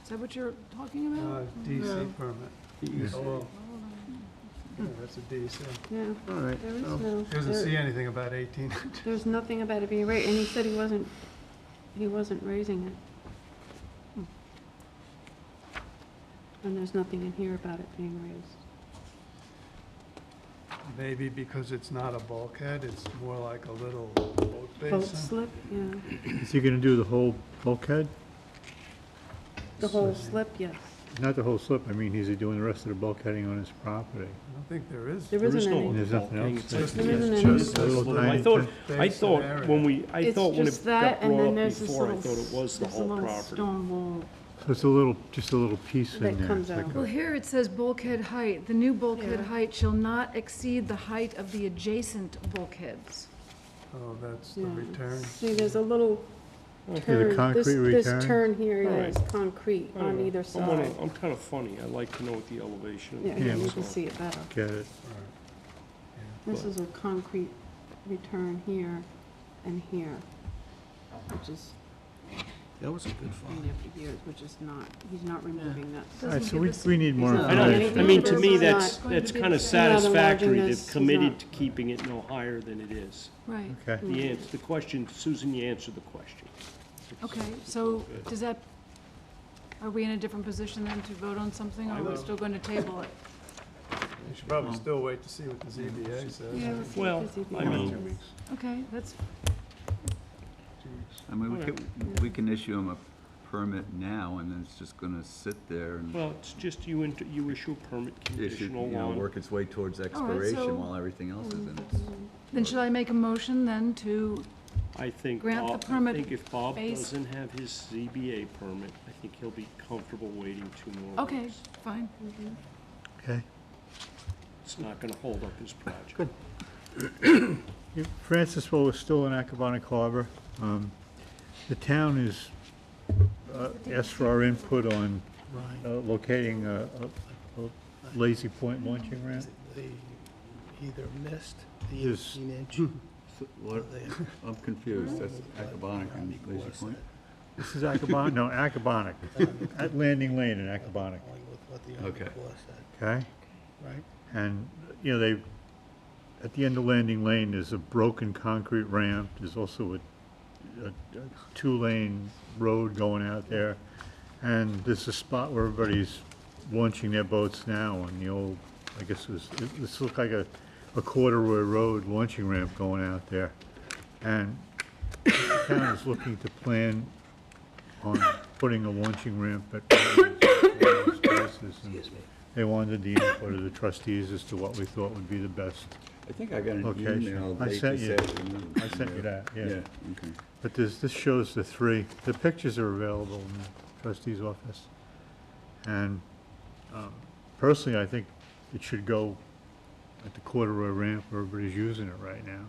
Is that what you're talking about? DEC permit. Oh, yeah, that's a DEC. Yeah, All right. there is well, no, Doesn't see anything about 18 inches. there's nothing about it being raised, and he said he wasn't raising it. And there's nothing in here about it being raised. maybe because it's not a bulkhead, it's more like a little boat basin. Boat slip, yeah. Is he gonna do the whole bulkhead? The whole slip, yes. Not the whole slip, I mean, is he doing the rest of the bulkheading on his property? I don't think there is. There isn't no any. There's nothing bulking. else? It's There isn't any. Just a little little tiny I thought basin area. I It's thought when it just that, got and then brought up there's this before, I little, thought it was the there's a whole little property. stone wall. So it's just a little piece in there. That comes It's like out. a- Well, here it says bulkhead height. The new bulkhead Yeah. height shall not exceed the height of the adjacent bulkheads. Oh, that's the Yeah. return. See, there's a little the turn, concrete this return? turn here, yeah, Right. is concrete I don't on know. either side. I'm kind of funny, I like to know what the elevation of Yeah, the here, Yeah. you things can are. see it better. Get it. This is a concrete return here and here, which is That was a good been there for years, which is not, he's not removing that. All right, so we need more He's not I know, doing I mean, to anything. me, He's that's, not- that's kind of He's not enlarging satisfactory, this, they've he's committed not- to keeping it no higher than it is. Right. Okay. The answer, the question, Susan, you answered the question. Okay, so does that, are we in a different position then to vote on something, or are we still going to table it? You should probably still wait to see what the ZBA says. Yeah, we'll see Well, if the I ZBA mean- determines. Okay, that's, I mean, we can issue him a permit now, and then it's just gonna sit there and Well, it's just you issue a permit issue, conditional on. work its way towards so- expiration while everything else is in its. then should I make a motion then to, I think, grant the Bob, I permit think if Bob based- doesn't have his ZBA permit, I think he'll be comfortable waiting 2 more okay, weeks. fine. Okay. It's not gonna hold up his project. Francisville is still in Accabonac Harbor. The town is, asked for our input on locating a Lazy Point launching ramp. They either missed the Is- 18-inch. What? I'm confused, that's Accabonac and Lazy Point? This is Accabonac, no, Accabonac, at Landing Lane in Accabonac, Okay. okay? Right. And, they, at the end of Landing Lane, there's a broken concrete ramp, there's also a 2-lane road going out there, and there's a spot where everybody's launching their boats now on the old, I guess this looked like a corduroy road launching ramp going out there. And the town is looking to plan on putting a launching ramp at one of those places, and they wanted the input of the trustees as to what we thought would be the best I think I got an location. email I late sent this you, afternoon. I sent you that, yeah. Yeah, okay. But this shows the 3. The pictures are available in the trustee's office. And personally, I think it should go at the corduroy ramp where everybody's using it right now.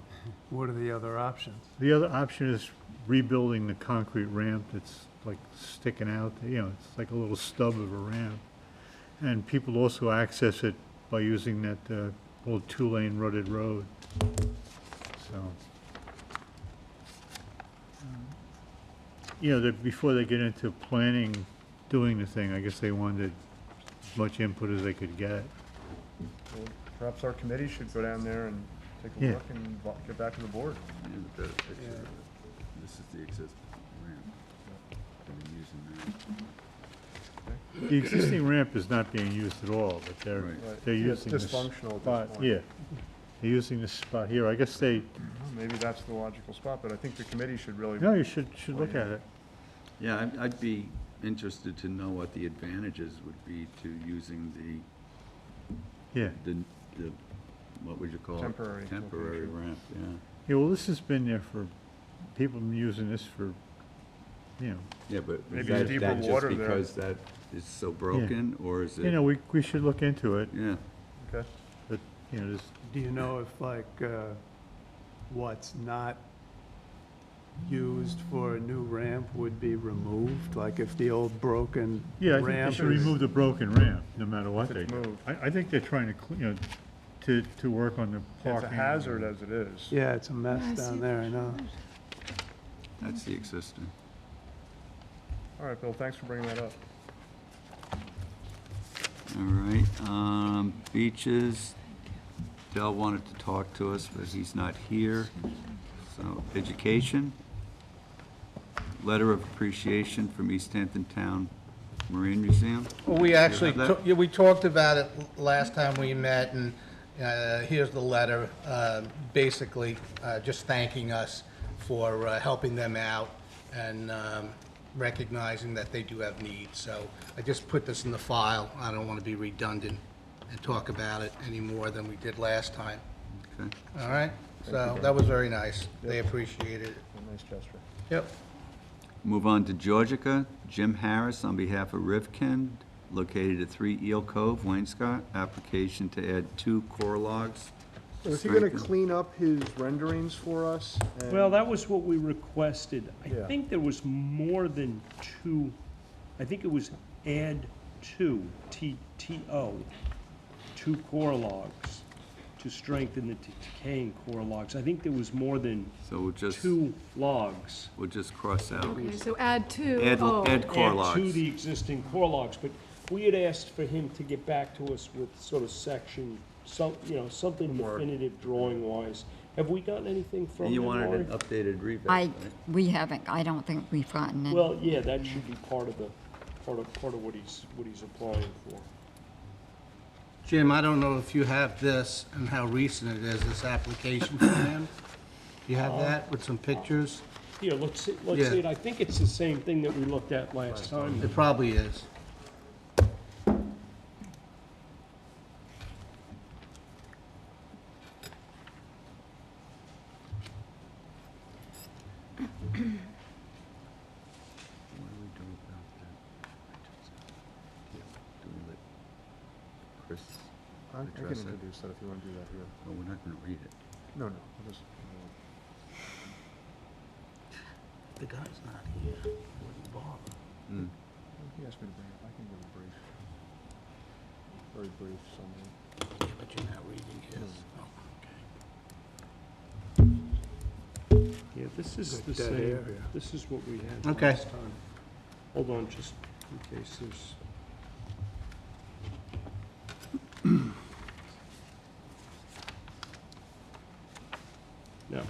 What are the other options? The other option is rebuilding the concrete ramp that's like sticking out, it's like a little stub of a ramp. And people also access it by using that old 2-lane rutted road. So, before they get into planning, doing the thing, I guess they wanted as much input as they could get. Well, perhaps our committee should go down there and take a Yeah. look and get back to the board. Yeah, the better picture of it. This is the existing ramp. They're using that. The existing ramp is not being used at all, but they're Right. they're Yeah, it's using this dysfunctional at this spot, point. yeah. They're using this spot here. I guess they, Maybe that's the logical spot, but I think the committee should really. no, you should look at it. Yeah, I'd be interested to know what the advantages would be to using Yeah. the, what would you call it? Temporary Temporary location. ramp, yeah. Yeah, well, this has been there for, people have been using this for, Yeah, but is Maybe that deeper that just water there. because that is so broken, or is it? we should look into it. Yeah, Okay. But, there's, Do you know if what's not used for a new ramp would be removed? Like if the old broken yeah, I think they ramp should is... remove the broken ramp, no matter what If they it's do. moved. I think they're trying to, to work on the parking. It's a hazard as it is. Yeah, it's a mess Yeah, I see down there, I know. that's the existing. All right, Bill, thanks for bringing that up. All right, beaches, Dell wanted to talk to us, but he's not here. So, education, letter of appreciation from East Hampton Town Marine Museum. Well, we actually, have that? we talked about it last time we met, and Here's the letter, basically just thanking us for helping them out and recognizing that they do have needs. So I just put this in the file. I don't want to be redundant and talk about it any more than we did last time. Okay. All right? So that was very nice. They appreciated it. A nice gesture. Yep. Move on to Georgica. Jim Harris on behalf of Rivkin, located at 3 Eel Cove, Wainscott. Application to add 2 core logs. So is he gonna Strengthen- clean up his renderings for us? and- Well, that was what we requested. I Yeah. think there was more than 2, I think it was add 2, TTO, 2 core logs to strengthen the decaying core logs. I think there was more than So we'll just, 2 logs. we'll just cross out. Okay, so add 2. Add, Oh. add core Add to logs. the existing core logs, but we had asked for him to get back to us with sort of something More. definitive drawing-wise. Have we gotten anything from him, You wanted Laurie? an updated revit, I, right? we haven't, I don't think we've gotten it. Well, yeah, that should be part of what he's applying for. Jim, I don't know if you have this and how recent it is, this application from him. Do you have that with some pictures? Here, let's see Yeah. it. I think it's the same thing that we looked at last time. It probably is. What do we do about that? Do we let Chris I can address it? introduce that if you wanna do that here. Oh, we're not gonna read it. No, no, I'll just, The guy's not here. Wouldn't bother. Mm. he asked me to bring it, I can give a brief, very brief summary. Yeah, but you're not reading his. Yeah, this is the Dead same, area. this is what we had Okay. last time. Hold on, just in case there's. No, You know,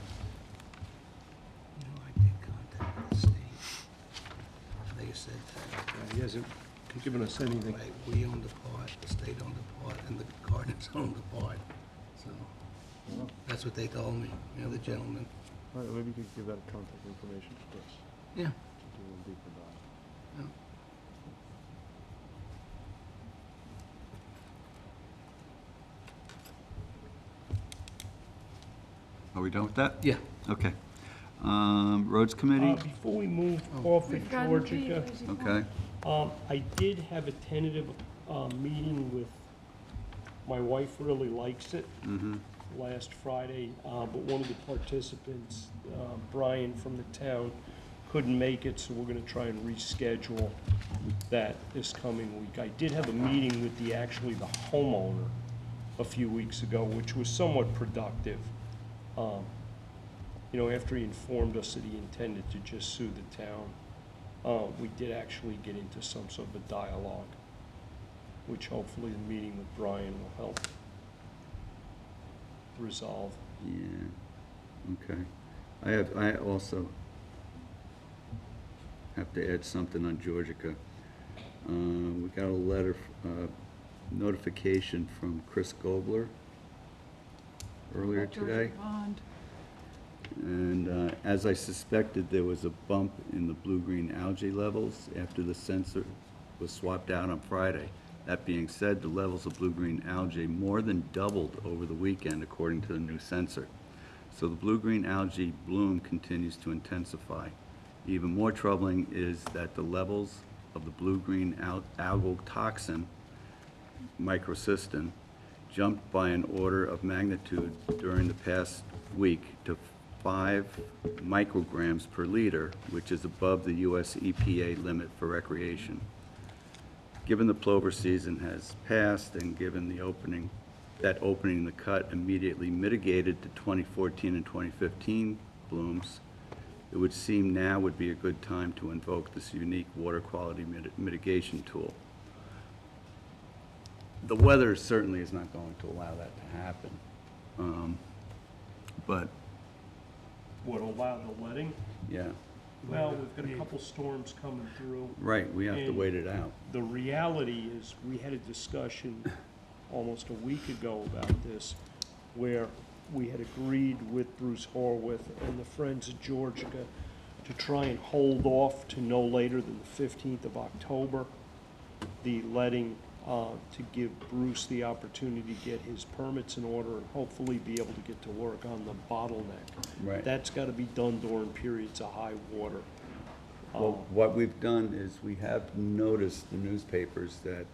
I did contact the state. They said that, he hasn't given us anything. right, we own the part, the state owned the part, and the Gardens owned the part. So, that's what they told me, the other gentleman. All right, maybe you could give that contact information to Chris, Yeah. to do a deeper dive. Are we done with that? Yeah. Okay. Roads Committee, Before we move off of We've gotten Georgica, pages. okay. I did have a tentative meeting with, my wife really likes it, Mm-hmm. last Friday, but one of the participants, Brian from the town, couldn't make it, so we're gonna try and reschedule that this coming week. I did have a meeting with the homeowner a few weeks ago, which was somewhat productive. After he informed us that he intended to just sue the town, we did actually get into some sort of a dialogue, which hopefully the meeting with Brian will help resolve. Yeah, okay. I also have to add something on Georgica. We got a letter, notification from Chris Gobler earlier today. Bond. And as I suspected, there was a bump in the blue-green algae levels after the sensor was swapped out on Friday. That being said, the levels of blue-green algae more than doubled over the weekend, according to the new sensor. So the blue-green algae bloom continues to intensify. Even more troubling is that the levels of the blue-green algal toxin, microcystin, jumped by an order of magnitude during the past week to 5 micrograms per liter, which is above the US EPA limit for recreation. Given the plover season has passed and given the opening the cut immediately mitigated the 2014 and 2015 blooms, it would seem now would be a good time to invoke this unique water quality mitigation tool. The weather certainly is not going to allow that to happen. But, Would allow the letting? yeah, Well, we've got a couple storms coming through. right, we have to And wait it out. The reality is, we had a discussion almost a week ago about this, where we had agreed with Bruce Horwath and the Friends of Georgia to try and hold off to no later than the 15th of October, the letting, to give Bruce the opportunity to get his permits in order and hopefully be able to get to work on the bottleneck. Right. That's got to be done during periods of high water. Well, what we've done is we have noticed the newspapers that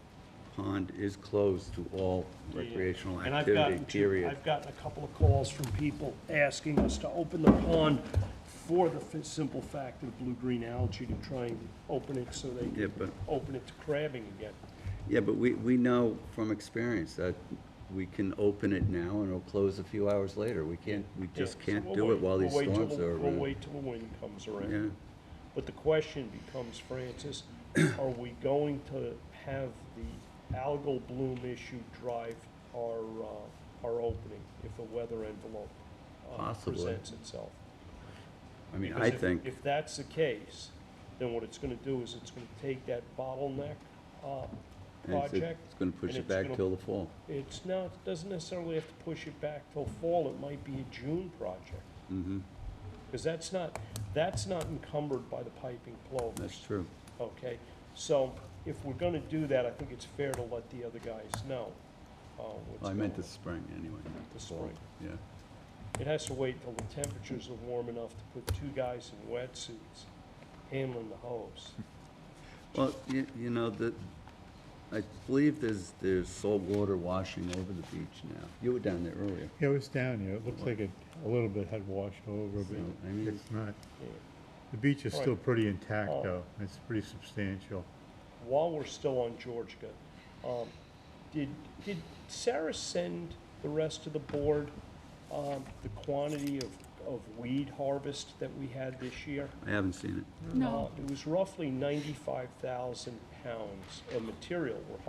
pond is closed to all recreational And activity, period. I've gotten a couple of calls from people asking us to open the pond for the simple fact of blue-green algae, to try and open it so they Yeah, can but- open it to crabbing again. Yeah, but we know from experience that we can open it now and it'll close a few hours later. We just Yeah, so can't we'll do it wait- while these we'll wait till storms the- are We'll around. wait till the wind comes Yeah. around. But the question becomes, Francis, are we going to have the algal bloom issue drive our opening if a weather envelope Possibly. presents itself? I mean, Because I if- think, If that's the case, then what it's gonna do is it's gonna take that bottleneck, project. it's gonna push and it it's back gonna- till the fall. It's not, it doesn't necessarily have to push it back till fall, it might be a June project. Mm-hmm, Because that's not encumbered by the piping plovers. that's true. Okay, so if we're gonna do that, I think it's fair to let the other guys know, what's Well, I meant going the spring anyway, not The the fall. spring. Yeah. It has to wait till the temperatures are warm enough to put two guys in wetsuits handling the hose. Well, you know, I believe there's salt water washing over the beach now. You were down there earlier. Yeah, it was down there. It looks like a little bit had washed over, So, but I mean, it's not. Yeah. The beach is still Right. pretty intact, Oh. though. It's pretty substantial. While we're still on Georgia, did Sarah send the rest of the board, the quantity of weed harvest that we had this year? I haven't seen it. No. It was roughly 95,000 pounds of material were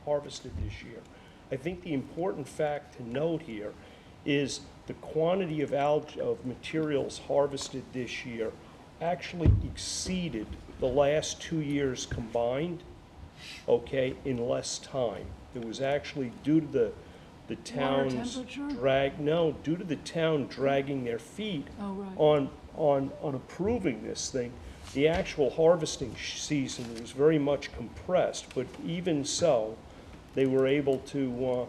harvested this year. I think the important fact to note here is the quantity of materials harvested this year actually exceeded the last 2 years combined, okay, in less time. It was actually due to the town's temperature? due to the town dragging their feet Oh, right. on approving this thing. The actual harvesting season was very much compressed, but even so, they were able to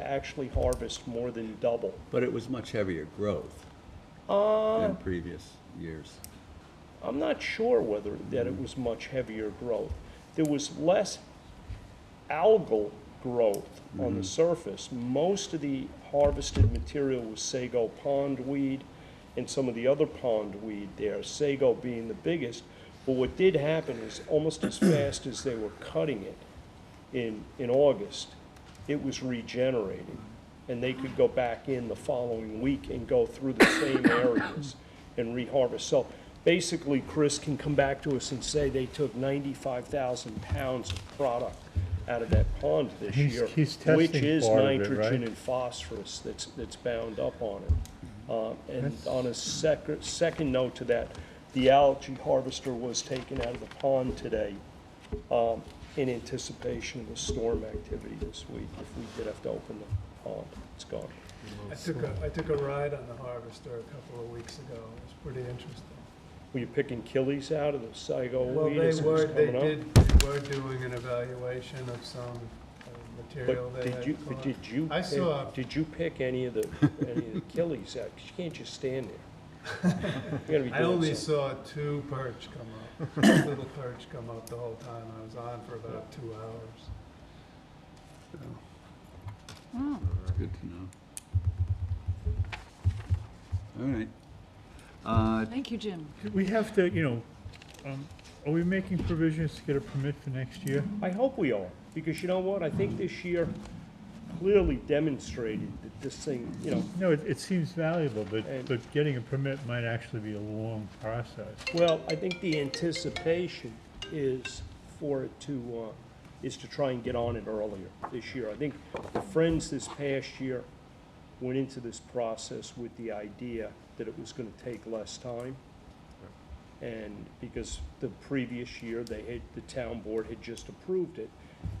actually harvest more than double. But it was much heavier growth Uh, than previous years. I'm not sure whether that it was much heavier growth. There was less algal growth on the surface. Most of the harvested material was sago pondweed and some of the other pondweed there, sago being the biggest. But what did happen is almost as fast as they were cutting it in August, it was regenerating. And they could go back in the following week and go through the same areas and reharvest. So basically, Chris can come back to us and say they took 95,000 pounds of product out of that pond this year, he's which testing is part of it, nitrogen right? and phosphorus that's bound up on it. And on a second note to that, the algae harvester was taken out of the pond today in anticipation of the storm activity this week. If we did have to open the pond, it's gone. I took a ride on the harvester a couple of weeks ago. It was pretty interesting. Were you picking killies out of the sago Well, weed as it was they coming up? they were doing an evaluation of some material But they did had you, caught. but did you, I saw, did you pick any of the killies out? 'Cause you can't just stand there. You gotta be I doing only something. saw 2 perch come up, little perch come up the whole time. I was on for about 2 hours. Oh, It's good to know. All right. thank you, Jim. We have to, are we making provisions to get a permit for next year? I hope we are, because you know what? I think this year clearly demonstrated that this thing, No, it seems valuable, And- but getting a permit might actually be a long process. well, I think the anticipation is for it to, is to try and get on it earlier this year. I think the Friends this past year went into this process with the idea that it was gonna take less time. And because the previous year, the town board had just approved it.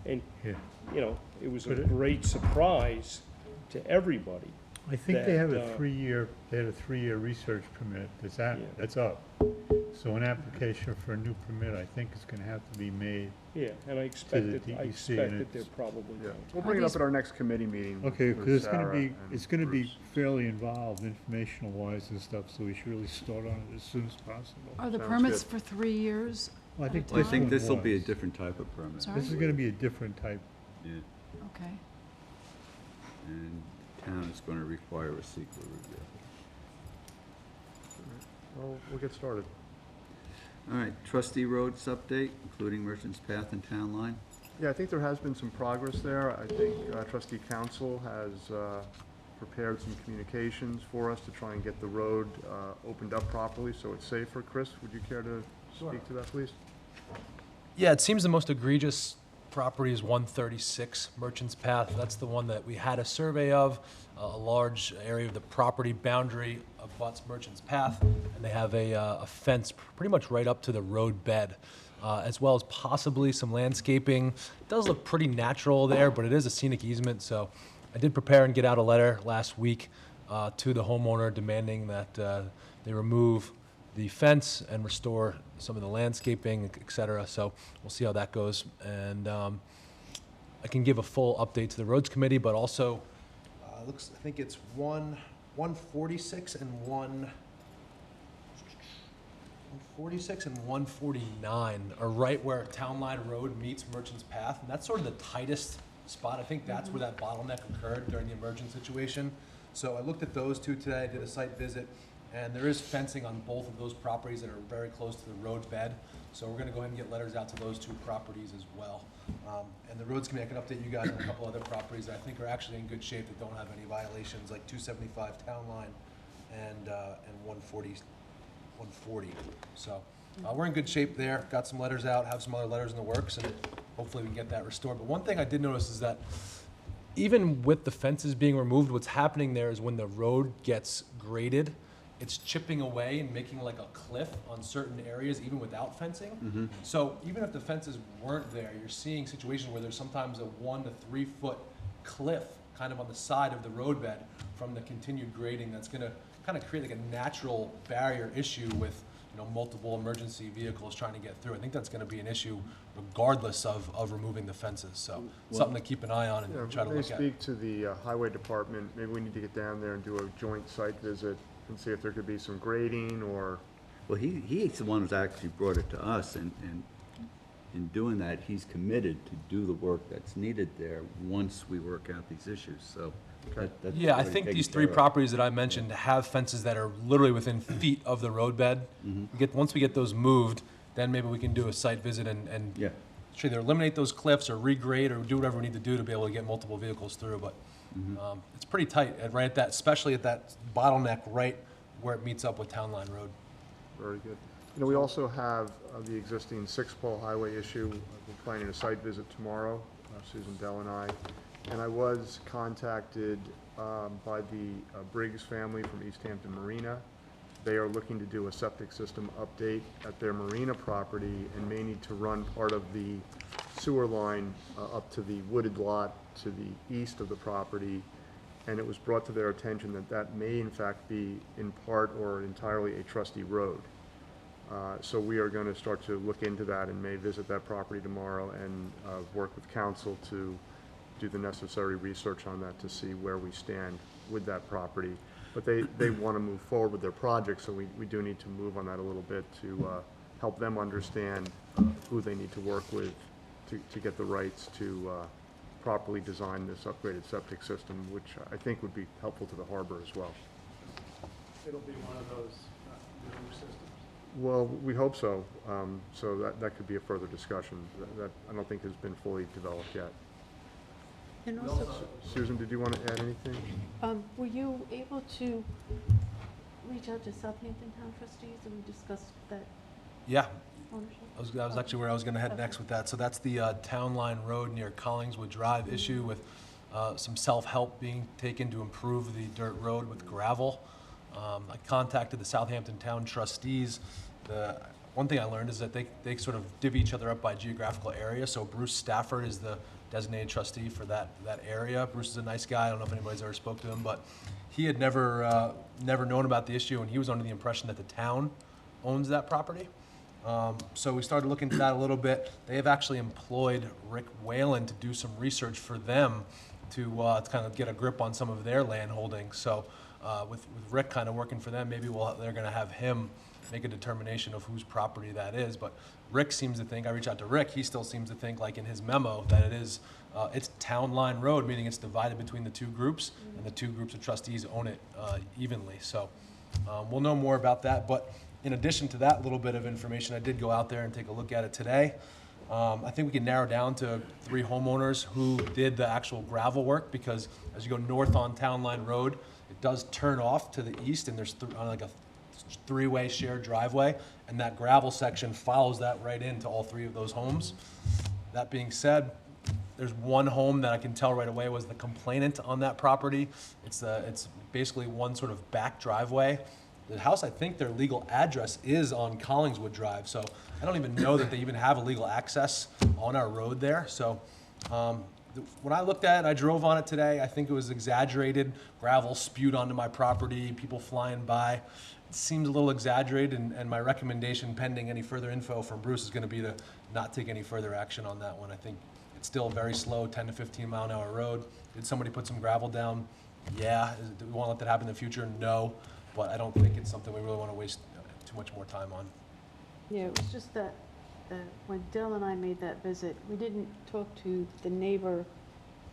And, Yeah. you know, it was a But it- great surprise to everybody. I think they have that, a 3-year, they had a 3-year research permit Yeah. that's up. So an application for a new permit, I think, is gonna have to be made. Yeah, and I expect that, I DEC, expect and that they're probably Yeah, going to. we'll bring it up at our next committee meeting. Okay, with because Sarah it's and gonna be Bruce. fairly involved informational wise and stuff, so we should really start on it as soon as possible. Are the Sounds permits good. for 3 years? Well, I think Well, I this I think one this will be a was. different type of permit. Sorry? This is gonna be a different type. Yeah, Okay. and town is gonna require a secret review. Well, we'll get started. All right, trustee roads update, including Merchants Path and Town Line. Yeah, I think there has been some progress there. I think trustee council has prepared some communications for us to try and get the road opened up properly so it's safer. Chris, would you care to speak to that, please? Yeah, it seems the most egregious property is 136 Merchants Path. That's the one that we had a survey of. A large area of the property boundary abuts Merchants Path, and they have a fence pretty much right up to the road bed, as well as possibly some landscaping. It does look pretty natural there, but it is a scenic easement, so I did prepare and get out a letter last week to the homeowner demanding that they remove the fence and restore some of the landscaping, et cetera. So we'll see how that goes. And I can give a full update to the roads committee, but also, I think it's 146 and 146 and 149 are right where Town Line Road meets Merchants Path, and that's sort of the tightest spot. I think that's where that bottleneck occurred during the emergent situation. So I looked at those two today, I did a site visit, and there is fencing on both of those properties that are very close to the road bed. So we're gonna go ahead and get letters out to those two properties as well. And the roads committee, I can update you guys on a couple other properties that I think are actually in good shape that don't have any violations, like 275 Town Line and 140. So we're in good shape there, got some letters out, have some other letters in the works, and hopefully we can get that restored. But one thing I did notice is that even with the fences being removed, what's happening there is when the road gets graded, it's chipping away and making like a cliff on certain areas, even without fencing. So even if the fences weren't there, you're seeing situations where there's sometimes a 1 to 3 foot cliff kind of on the side of the roadbed from the continued grading that's gonna kind of create like a natural barrier issue with, you know, multiple emergency vehicles trying to get through. I think that's gonna be an issue regardless of removing the fences. So something to keep an eye on and try to May look at. speak to the highway department. Maybe we need to get down there and do a joint site visit and see if there could be some grading or, Well, he's the one who's actually brought it to us, and in doing that, he's committed to do the work that's needed there once we work out these issues, so. that's Yeah, I already think taken these 3 care of. properties that I mentioned have fences that are literally within feet of the roadbed. Once we get those moved, then maybe we can do a site visit and Yeah. either eliminate those cliffs or regrade or do whatever we need to do to be able to get multiple vehicles through. But it's pretty tight, right at that, especially at that bottleneck right where it meets up with Town Line Road. very good. You know, we also have the existing six-pole highway issue. We're planning a site visit tomorrow, Susan Dell and I. And I was contacted by the Briggs family from East Hampton Marina. They are looking to do a septic system update at their marina property and may need to run part of the sewer line up to the wooded lot to the east of the property. And it was brought to their attention that that may in fact be in part or entirely a trustee road. So we are going to start to look into that and may visit that property tomorrow and work with council to do the necessary research on that to see where we stand with that property. But they want to move forward with their project, so we do need to move on that a little bit to help them understand who they need to work with to get the rights to properly design this upgraded septic system, which I think would be helpful to the harbor as well. It'll be one of those new systems. Well, we hope so. So that could be a further discussion. That I don't think has been fully developed yet. And also, Susan, did you want to add anything? were you able to reach out to Southampton Town Trustees and discuss that Yeah, ownership? that was actually where I was gonna head next with that. So that's the Town Line Road near Collingswood Drive issue with some self-help being taken to improve the dirt road with gravel. I contacted the Southampton Town Trustees. one thing I learned is that they sort of divvy each other up by geographical area. So Bruce Stafford is the designated trustee for that area. Bruce is a nice guy. I don't know if anybody's ever spoke to him, but he had never known about the issue, and he was under the impression that the town owns that property. So we started looking into that a little bit. They have actually employed Rick Whalen to do some research for them to kind of get a grip on some of their land holdings. So with Rick kind of working for them, maybe they're going to have him make a determination of whose property that is. But Rick seems to think, I reached out to Rick, he still seems to think, like in his memo, that it is, it's town line road, meaning it's divided between the two groups, and the two groups of trustees own it evenly. So we'll know more about that. But in addition to that little bit of information, I did go out there and take a look at it today. I think we can narrow down to 3 homeowners who did the actual gravel work, because as you go north on Town Line Road, it does turn off to the east, and there's like a 3-way shared driveway, and that gravel section follows that right into all 3 of those homes. That being said, there's one home that I can tell right away was the complainant on that property. It's basically one sort of back driveway. The house, I think their legal address is on Collingswood Drive, so I don't even know that they even have a legal access on our road there. So when I looked at it, I drove on it today, I think it was exaggerated. Gravel spewed onto my property, people flying by. It seems a little exaggerated, and my recommendation, pending any further info from Bruce, is going to be to not take any further action on that one. I think it's still very slow, 10 to 15 mile an hour road. Did somebody put some gravel down? Yeah. Do we want to let that happen in the future? No. But I don't think it's something we really want to waste too much more time on. Yeah, it was just that when Dell and I made that visit, we didn't talk to the neighbor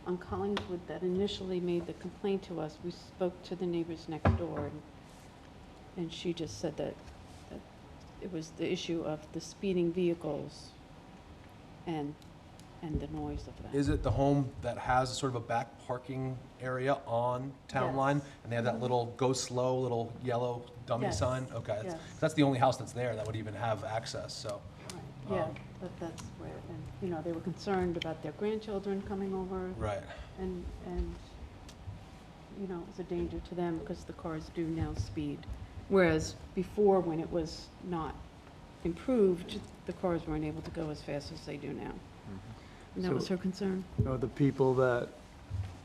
on Collingswood that initially made the complaint to us. We spoke to the neighbors next door, and she just said that it was the issue of the speeding vehicles and the noise of that. Is it the home that has sort of a back parking area on Town Yes. Line? And they have that little go slow, little yellow dummy Yes. sign? Okay, Yes. that's the only house that's there that would even have access, so. Right. Yeah, but that's where, and, you know, they were concerned about their grandchildren coming over. Right. And, you know, it's a danger to them because the cars do now speed. Whereas before, when it was not improved, the cars weren't able to go as fast as they do now. And that So- was her concern. Are the people that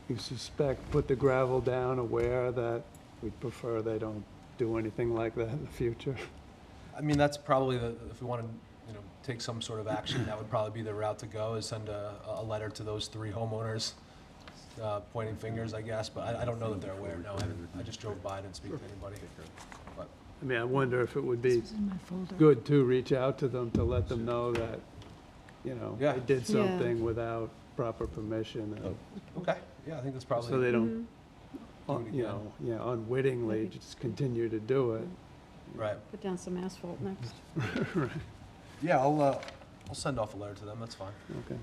you suspect put the gravel down aware that we'd prefer they don't do anything like that in the future? I mean, that's probably if we want to, you know, take some sort of action, that would probably be the route to go, is send a letter to those 3 homeowners, pointing fingers, I guess, but I don't know that they're aware. No, I just drove by, didn't speak to anybody. But I mean, I wonder if it would be good to reach out to them to let them know that, you know, Yeah. they did Yeah. something without proper permission, and okay, yeah, I think that's probably. so they don't, Do it you again. know, unwittingly just continue to do it. Right. Put down some asphalt next. Yeah, I'll send off a letter to them. That's fine. Okay.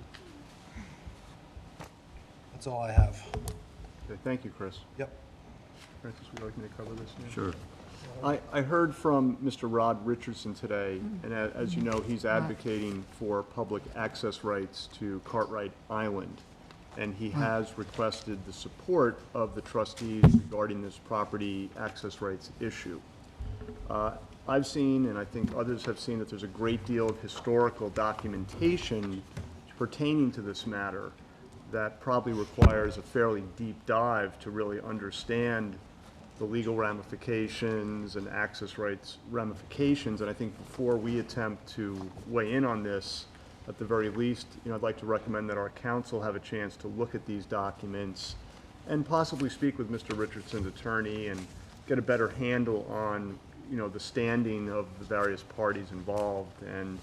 That's all I have. Okay, thank you, Chris. Yep. Francis, would you like me to cover this now? Sure. I heard from Mr. Rod Richardson today, and as you know, he's advocating for public access rights to Cartwright Island. And he has requested the support of the trustees regarding this property access rights issue. I've seen, and I think others have seen, that there's a great deal of historical documentation pertaining to this matter that probably requires a fairly deep dive to really understand the legal ramifications and access rights ramifications. And I think before we attempt to weigh in on this, at the very least, you know, I'd like to recommend that our council have a chance to look at these documents and possibly speak with Mr. Richardson's attorney and get a better handle on, you know, the standing of the various parties involved, and,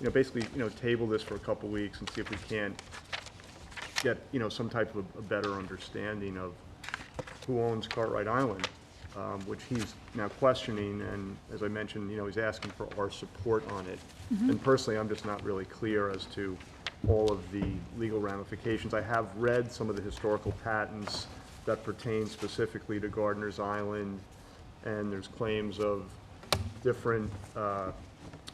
you know, basically, you know, table this for a couple weeks and see if we can't get, you know, some type of a better understanding of who owns Cartwright Island, which he's now questioning, and as I mentioned, you know, he's asking for our support on it. And personally, I'm just not really clear as to all of the legal ramifications. I have read some of the historical patents that pertain specifically to Gardiner's Island, and there's claims of different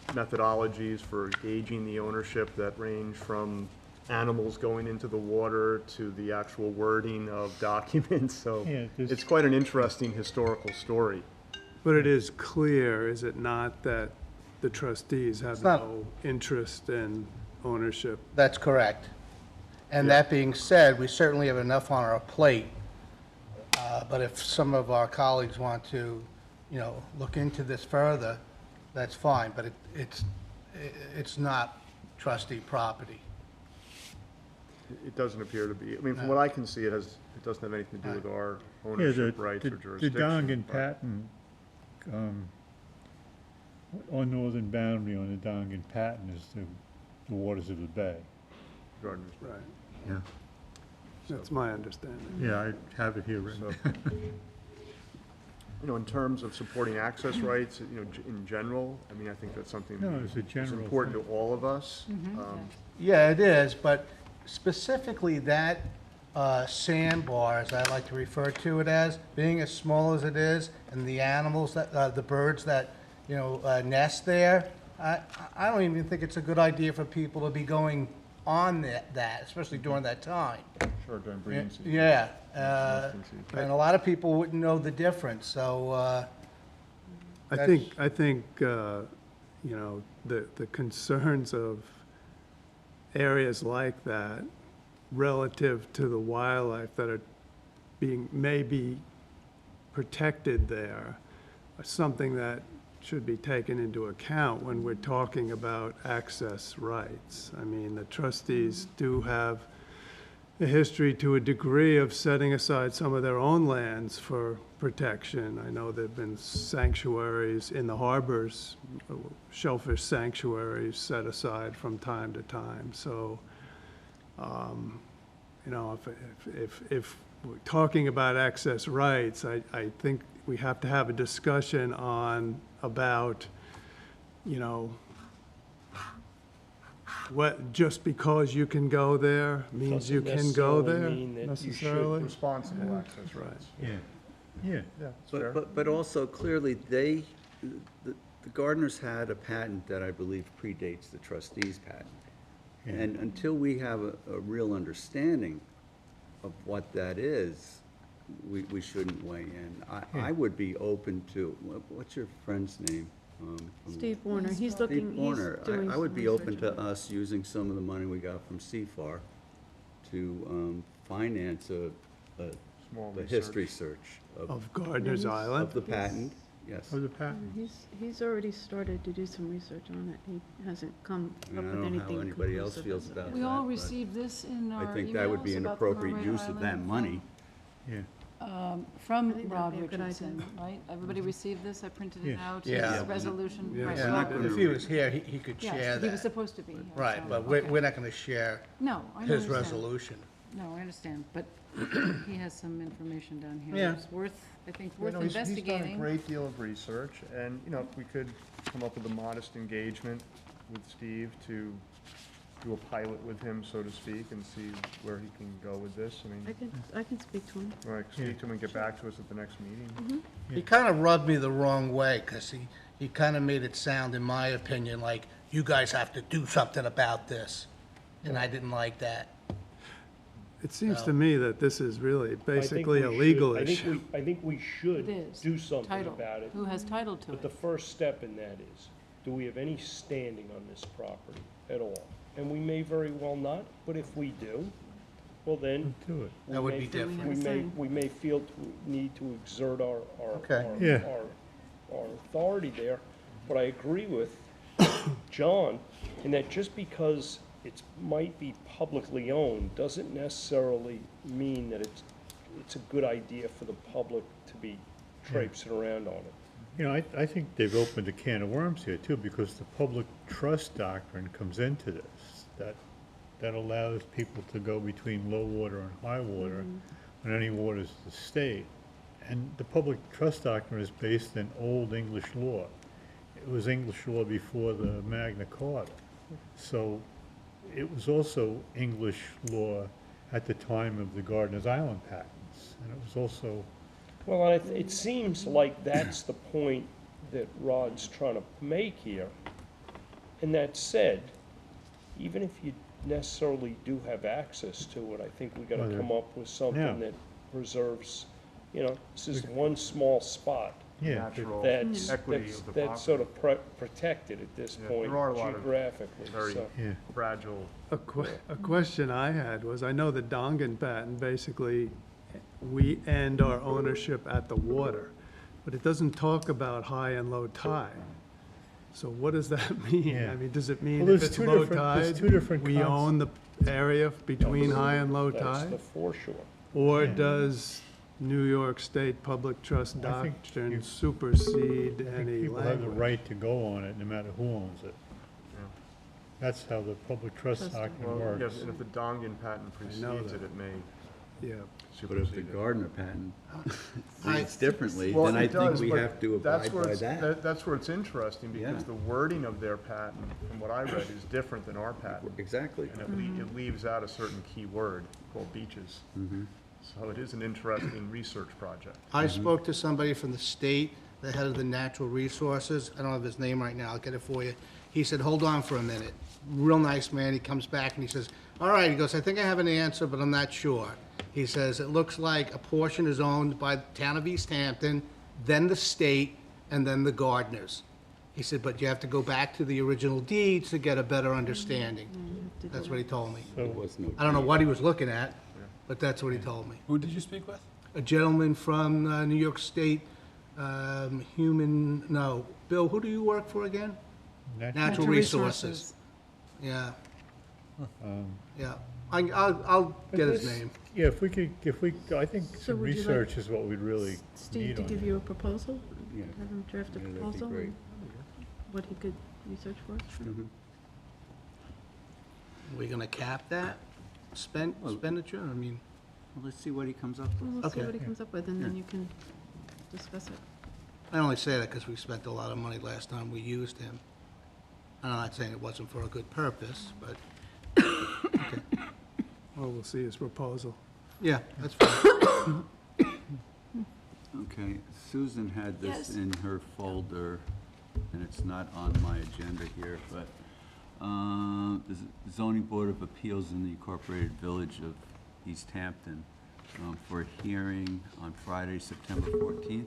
methodologies for gauging the ownership that range from animals going into the water to the actual wording of documents. So Yeah, 'cause- it's quite an interesting historical story. But it is clear, is it not, that the trustees have not- no interest in ownership. That's correct. And that being said, we certainly have enough on our plate. But if some of our colleagues want to, look into this further, that's fine, but it's not trustee property. It doesn't appear to be. I mean, from what I can see, it doesn't have anything to do with our Yeah, ownership rights or the jurisdiction. Dongan but- Patton, our northern boundary on the Dongan Patton is the waters of the bay. Gardner's Bay. Right. Yeah. That's my understanding. Yeah, I have it here written. In terms of supporting access rights, in general, I mean, I think that's something No, it's a that's general important thing. to all of us. Yeah, it is, but specifically that sandbar, as I like to refer to it as, being as small as it is, and the animals that, the birds that, nest there, I don't even think it's a good idea for people to be going on that, especially during that time. Sure, during breeding season. Yeah, Nesting season. and a lot of people wouldn't know the difference, so, I think, the concerns of areas like that relative to the wildlife that are may be protected there are something that should be taken into account when we're talking about access rights. I mean, the trustees do have a history to a degree of setting aside some of their own lands for protection. I know there've been sanctuaries in the harbors, shellfish sanctuaries set aside from time to time. So, if we're talking about access rights, I think we have to have a discussion about, what, just because you can go there means you can go Doesn't there necessarily mean that you should. necessarily? Responsible access rights. Yeah. Yeah, that's fair. But also clearly, the gardeners had a patent that I believe predates the trustees' patent. And until we have a real understanding of what that is, we shouldn't weigh in. I would be open to, what's your friend's name? Steve Warner, he's Steve looking, he's Warner. doing I would some be open research to on it. us using some of the money we got from CFAR to finance Small the research. history search Of Gardner's Island? of the patent, yes. Oh, the patent. He's already started to do some research on it. He hasn't come I up mean, I with don't know anything how anybody else conclusive feels as of about yet. We that, all but received this in our I think that would be emails an about appropriate Cartwright use of that Island money. Yeah. I From think that'd Rod be a good Richardson, idea. right? Everybody received this? I printed it Yes. out. Yeah. His resolution. Yeah. Right, Yeah, we're not gonna- if he was here, he could share Yes, he was that. supposed to be here. Right, so, but okay. we're not gonna share No, I his understand. resolution. No, I understand, but he has some information down here. Yeah. It's worth, I think, You worth know, he's done a investigating. great deal of research, and, if we could come up with a modest engagement with Steve to do a pilot with him, so to speak, and see where he can go with this, I mean, I can speak to him. like, speak to him and get back to us at the next meeting. He kind of rubbed me the wrong way, because he kind of made it sound, in my opinion, like, you guys have to do something about this, and I didn't like that. It seems to me that this is really I think basically a we legal should- issue. I think we should It is. do something Title. about it. Who has title to But the it? first step in that is, do we have any standing on this property at all? And we may very well not, but if we do, well then. Do it. That would we be may- different. have a say. We may feel need to exert our Okay. Yeah. our authority there. But I agree with John in that just because it might be publicly owned doesn't necessarily mean that it's a good idea for the public to be traipsing around on it. I think they've opened a can of worms here too, because the public trust doctrine comes into this. That allows people to go between low water and high water when any water is the state. And the public trust doctrine is based in Old English law. It was English law before the Magna Carta. So it was also English law at the time of the Gardeners Island patents. And it was also, Well, it seems like that's the point that Rod's trying to make here. And that said, even if you necessarily do have access to it, I think we gotta Well, come up with yeah. something that preserves, this is one small spot. Yeah. natural That's, equity that's, of the that's sort property. of protected at this Yeah, point there are a lot of geographically, Very so. Yeah. fragile. A question I had was, I know the Dongan patent, basically, we end our ownership at the water, but it doesn't talk about high and low tide. So what does that mean? Yeah. I mean, does it mean Well, if there's it's two low different- there's tide, two different we own the area between high and low That's tide? the foreshore. Or does New York State Public Trust I think doctrine you- supersede I think any people have the language? right to go on it, no matter who owns it. Yeah. That's how the public trust Trust document Well, works. yes, and if the Dongan patent precedes that. it, it may Yeah. But if the supersede it. Gardner patent I- reads differently, Well, then I it think does, we but have to that's abide where by it's- that. That's where it's interesting, because Yeah. the wording of their patent, from what I read, is different than our patent. Exactly. And it leaves out a certain key word called beaches. Mhm. So it is an interesting research project. I spoke to somebody from the state, the head of the natural resources. I don't have his name right now. I'll get it for you. He said, hold on for a minute. Real nice man. He comes back and he says, all right, he goes, I think I have an answer, but I'm not sure. He says, it looks like a portion is owned by the town of East Hampton, then the state, and then the Gardners. He said, but you have to go back to the original deeds to get a better understanding. That's what he told me. There was no I don't know what he was looking at, but that's what he told me. Who did you speak with? A gentleman from New York State, Bill, who do you work for again? Natural Resources. Yeah. Yeah. I'll get his name. Yeah, I think So some would you like research is what we'd really Steve need to on give it. you a proposal? Yeah. Have him draft a Yeah, that'd be proposal? great. and What he could research for us? Mhm. Are we gonna cap that expenditure? I mean, Well, let's see what he comes up Well, with. we'll see Okay. what he comes up with, and then Yeah. you can discuss it. I only say that because we spent a lot of money last time we used him. And I'm not saying it wasn't for a good purpose, but, Well, we'll see his proposal. yeah, that's fine. Okay, Susan had this Yes. in her folder, and it's not on my agenda here, but the zoning board of appeals in the Incorporated Village of East Hampton for a hearing on Friday, September 14th.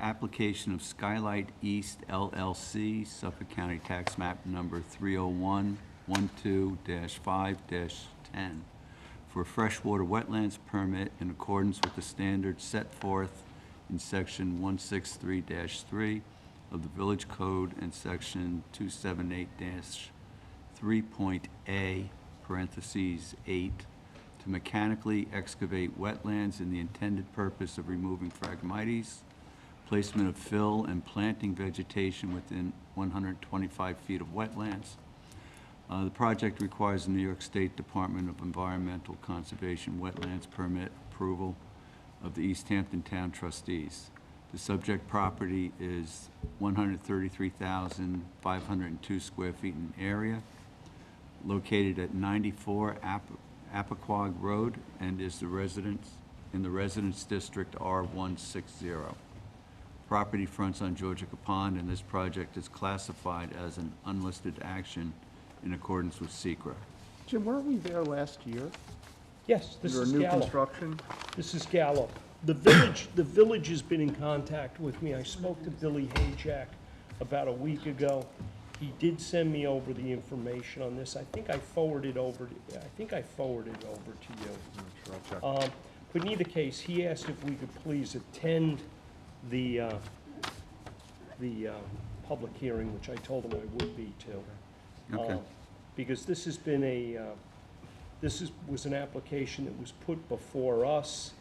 Application of Skylight East LLC, Suffolk County Tax Map Number 30112-5-10 for a freshwater wetlands permit in accordance with the standards set forth in Section 163-3 of the Village Code and Section 278-3.A, parentheses 8, to mechanically excavate wetlands in the intended purpose of removing phragmites, placement of fill and planting vegetation within 125 feet of wetlands. The project requires the New York State Department of Environmental Conservation Wetlands permit approval of the East Hampton Town Trustees. The subject property is 133,502 square feet in area, located at 94 Appoquog Road, and is the residence, in the Residence District R160. Property fronts on Georgica Pond, and this project is classified as an unlisted action in accordance with SECRA. Jim, weren't we there last year? Yes, this Under is new Gallo. construction, This is Gallo. The village has been in contact with me. I spoke to Billy Hayjack about a week ago. He did send me over the information on this. I think I forwarded over to you. sure, I'll check. But in either case, he asked if we could please attend the public hearing, which I told him I would be too. Okay. Because this has been was an application that was put before us,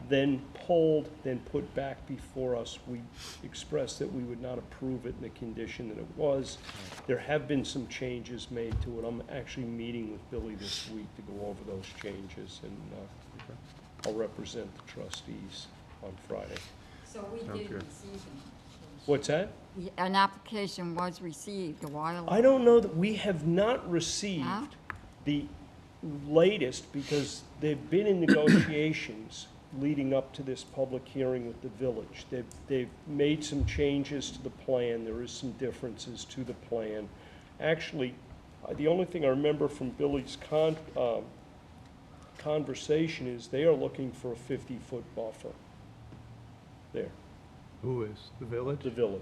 then pulled, then put back before us. We expressed that we would not approve it in the condition that it was. There have been some changes made to it. I'm actually meeting with Billy this week to go over those changes, and I'll represent the trustees on Friday. So we Sounds did good. receive them. What's that? An application was received a while ago. I don't know that we have not No? received the latest, because they've been in negotiations leading up to this public hearing with the village. They've made some changes to the plan. There is some differences to the plan. Actually, the only thing I remember from Billy's conversation is they are looking for a 50-foot buffer there. Who is? The village? the village,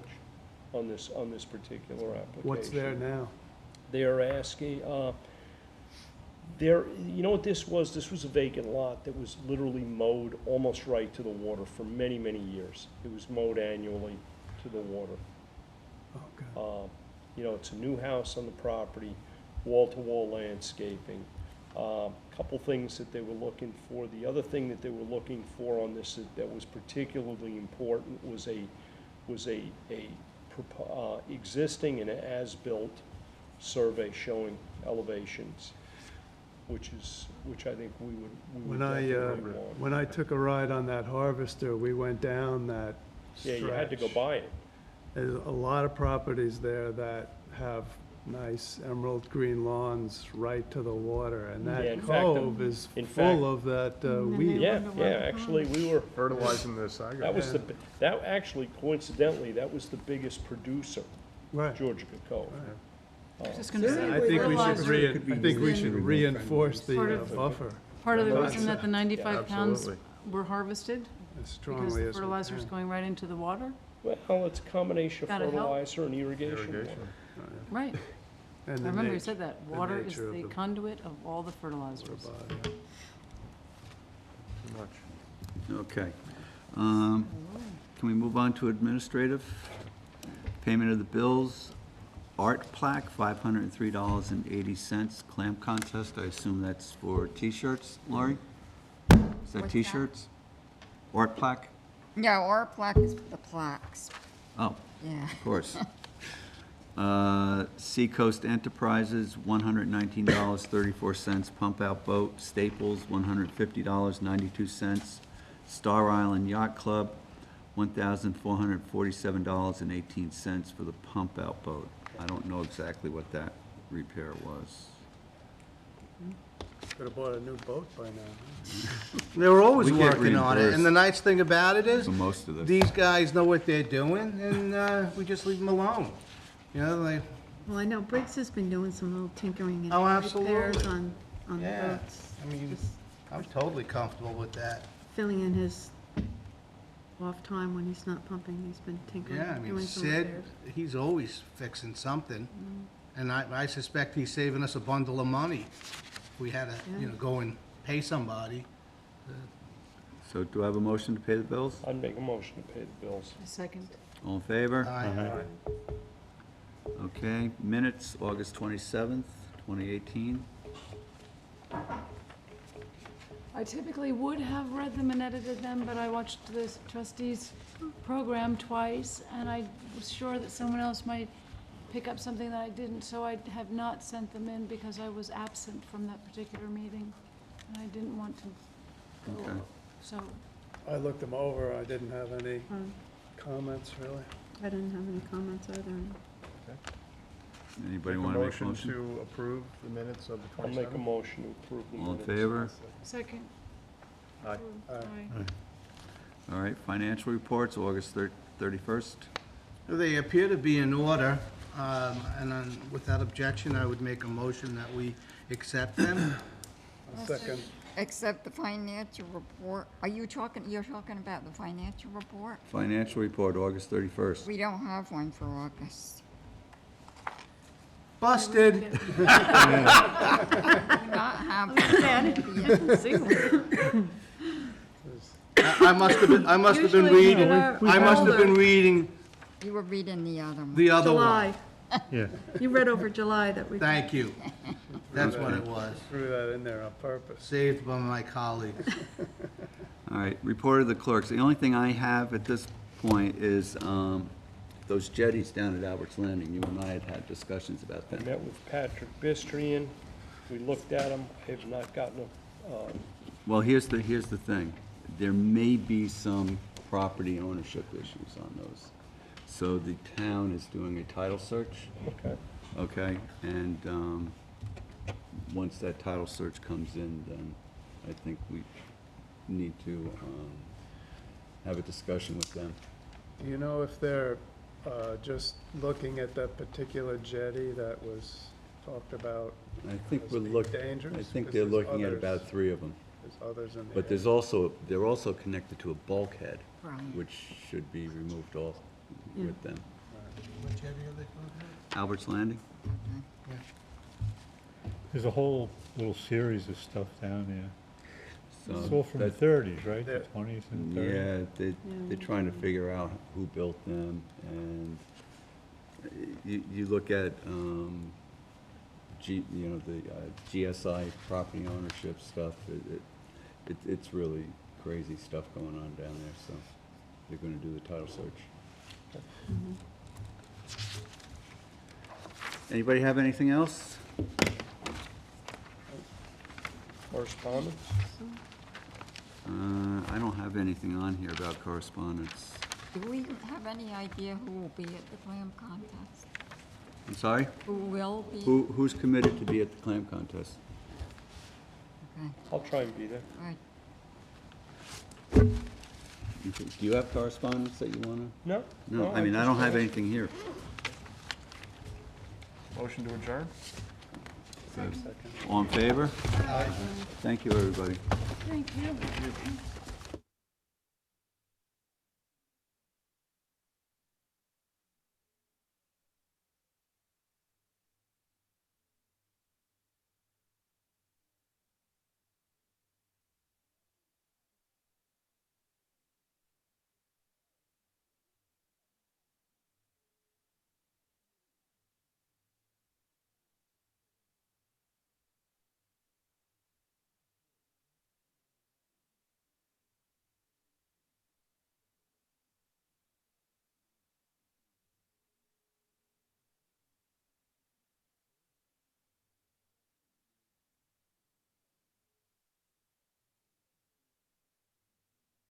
on this particular application. What's there now? They are asking, you know what this was? This was a vacant lot that was literally mowed almost right to the water for many, many years. It was mowed annually to the water. Okay. You know, it's a new house on the property, wall-to-wall landscaping. Couple things that they were looking for. The other thing that they were looking for on this that was particularly important was a existing and as-built survey showing elevations, which I think we would definitely want. When I took a ride on that harvester, we went down that Yeah, stretch. you had to go by it. There's a lot of properties there that have nice emerald green lawns right to the water, and Yeah, that in fact, cove is in full fact- of that then weed. Yeah, wonder yeah, why the actually, we were, Fertilizing the side. that was that actually coincidentally, that was the biggest producer, Right. Georgia Cove. I was just gonna say, I think we should fertilizer, I think we should reinforce the Part of- buffer part of the Fertilizer. reason that the 95 pounds absolutely. were harvested, as because strongly the as we fertilizer's can. going right into the water? Well, it's a combination of Gotta help. fertilizer and irrigation water. Irrigation. Right. I And the remember you nat- said that. the Water is nature of the the conduit of all the fertilizers. body. Too much. Okay. Can we move on to administrative? Payment of the bills. Art plaque, $503.80. Clam contest, I assume that's for T-shirts, Laurie? Is What's that that? T-shirts? Art plaque? No, our plaque is the plaques, Oh, yeah. of course. Seacoast Enterprises, $119.34. Pump Out Boat, Staples, $150.92. Star Island Yacht Club, $1,447.18 for the Pump Out Boat. I don't know exactly what that repair was. Could have bought a new boat by now. They were always We get working on it, and the nice thing about it is, For most of this. these guys know what they're doing, and we just leave them alone. You know, they, Well, I know Briggs has been doing some little tinkering and Oh, repairs absolutely. on the Yeah. boats. I mean, Just I'm totally comfortable with that. filling in his off time when he's not pumping, he's been tinkering, Yeah, I mean, doing some Sid, repairs. he's always fixing something, and I suspect he's saving us a bundle of money. If we had to, you know, go and pay somebody. So do I have a motion to pay the bills? I'd make a motion to pay the bills. A second. All in favor? Aye. Okay, minutes, August 27th, 2018. I typically would have read them and edited them, but I watched this trustees program twice, and I was sure that someone else might pick up something that I didn't, so I have not sent them in because I was absent from that particular meeting, and I didn't want to go. Okay. So, I looked them over, I didn't have any Um, comments, really. I didn't have any comments either. Anybody Make a want to make a motion motion? to approve the minutes of the I'll make a 27th? motion to approve the All in minutes. favor? second. Aye. Aye. All right, financial reports, August 31st. They appear to be in order, and without objection, I would make a motion that we accept them. Second, Except the financial report. You're talking about the financial report? Financial report, August 31st. We don't have one for August. Busted. We do not have one. I must have been Usually reading, our I must have been folder- reading You were reading the other one. the other one. July, Yeah. you read over July that we. Thank you. That's what it was. threw that in there on purpose. Saved by my colleagues. All right, report of the clerks. The only thing I have at this point is those jetties down at Albert's Landing. You and I had discussions about I that. met with Patrick Bistrian, we looked at them, I have not gotten a, Well, here's the thing. There may be some property ownership issues on those. So the town is doing a title search, okay. okay? And once that title search comes in, then I think we need to have a discussion with them. Do you know if they're just looking at that particular jetty that was talked about? I think as we're being looking, dangerous? I think 'Cause they're there's looking at others. about 3 of them. There's others in the But there's also, they're also connected to a bulkhead, Right. which should be removed all with them. Which area are they talking about? Albert's Landing? There's a whole little series of stuff down there. It's So all from the that- 30s, right? The Yeah. 20s and 30s? Yeah, they're trying to figure out who built them, and you look at, the GSI property ownership stuff, it's really crazy stuff going on down there, so they're gonna do the title search. Anybody have anything else? Correspondence? I don't have anything on here about correspondence. Do we have any idea who will be at the clam contest? I'm sorry? Who will be? Who's committed to be at the clam contest? Okay, I'll try and be there. all right. Do you have correspondence that you wanna? No? No, I mean, I don't have anything here. Motion to adjourn? All in favor? Thank you, everybody. Thank you.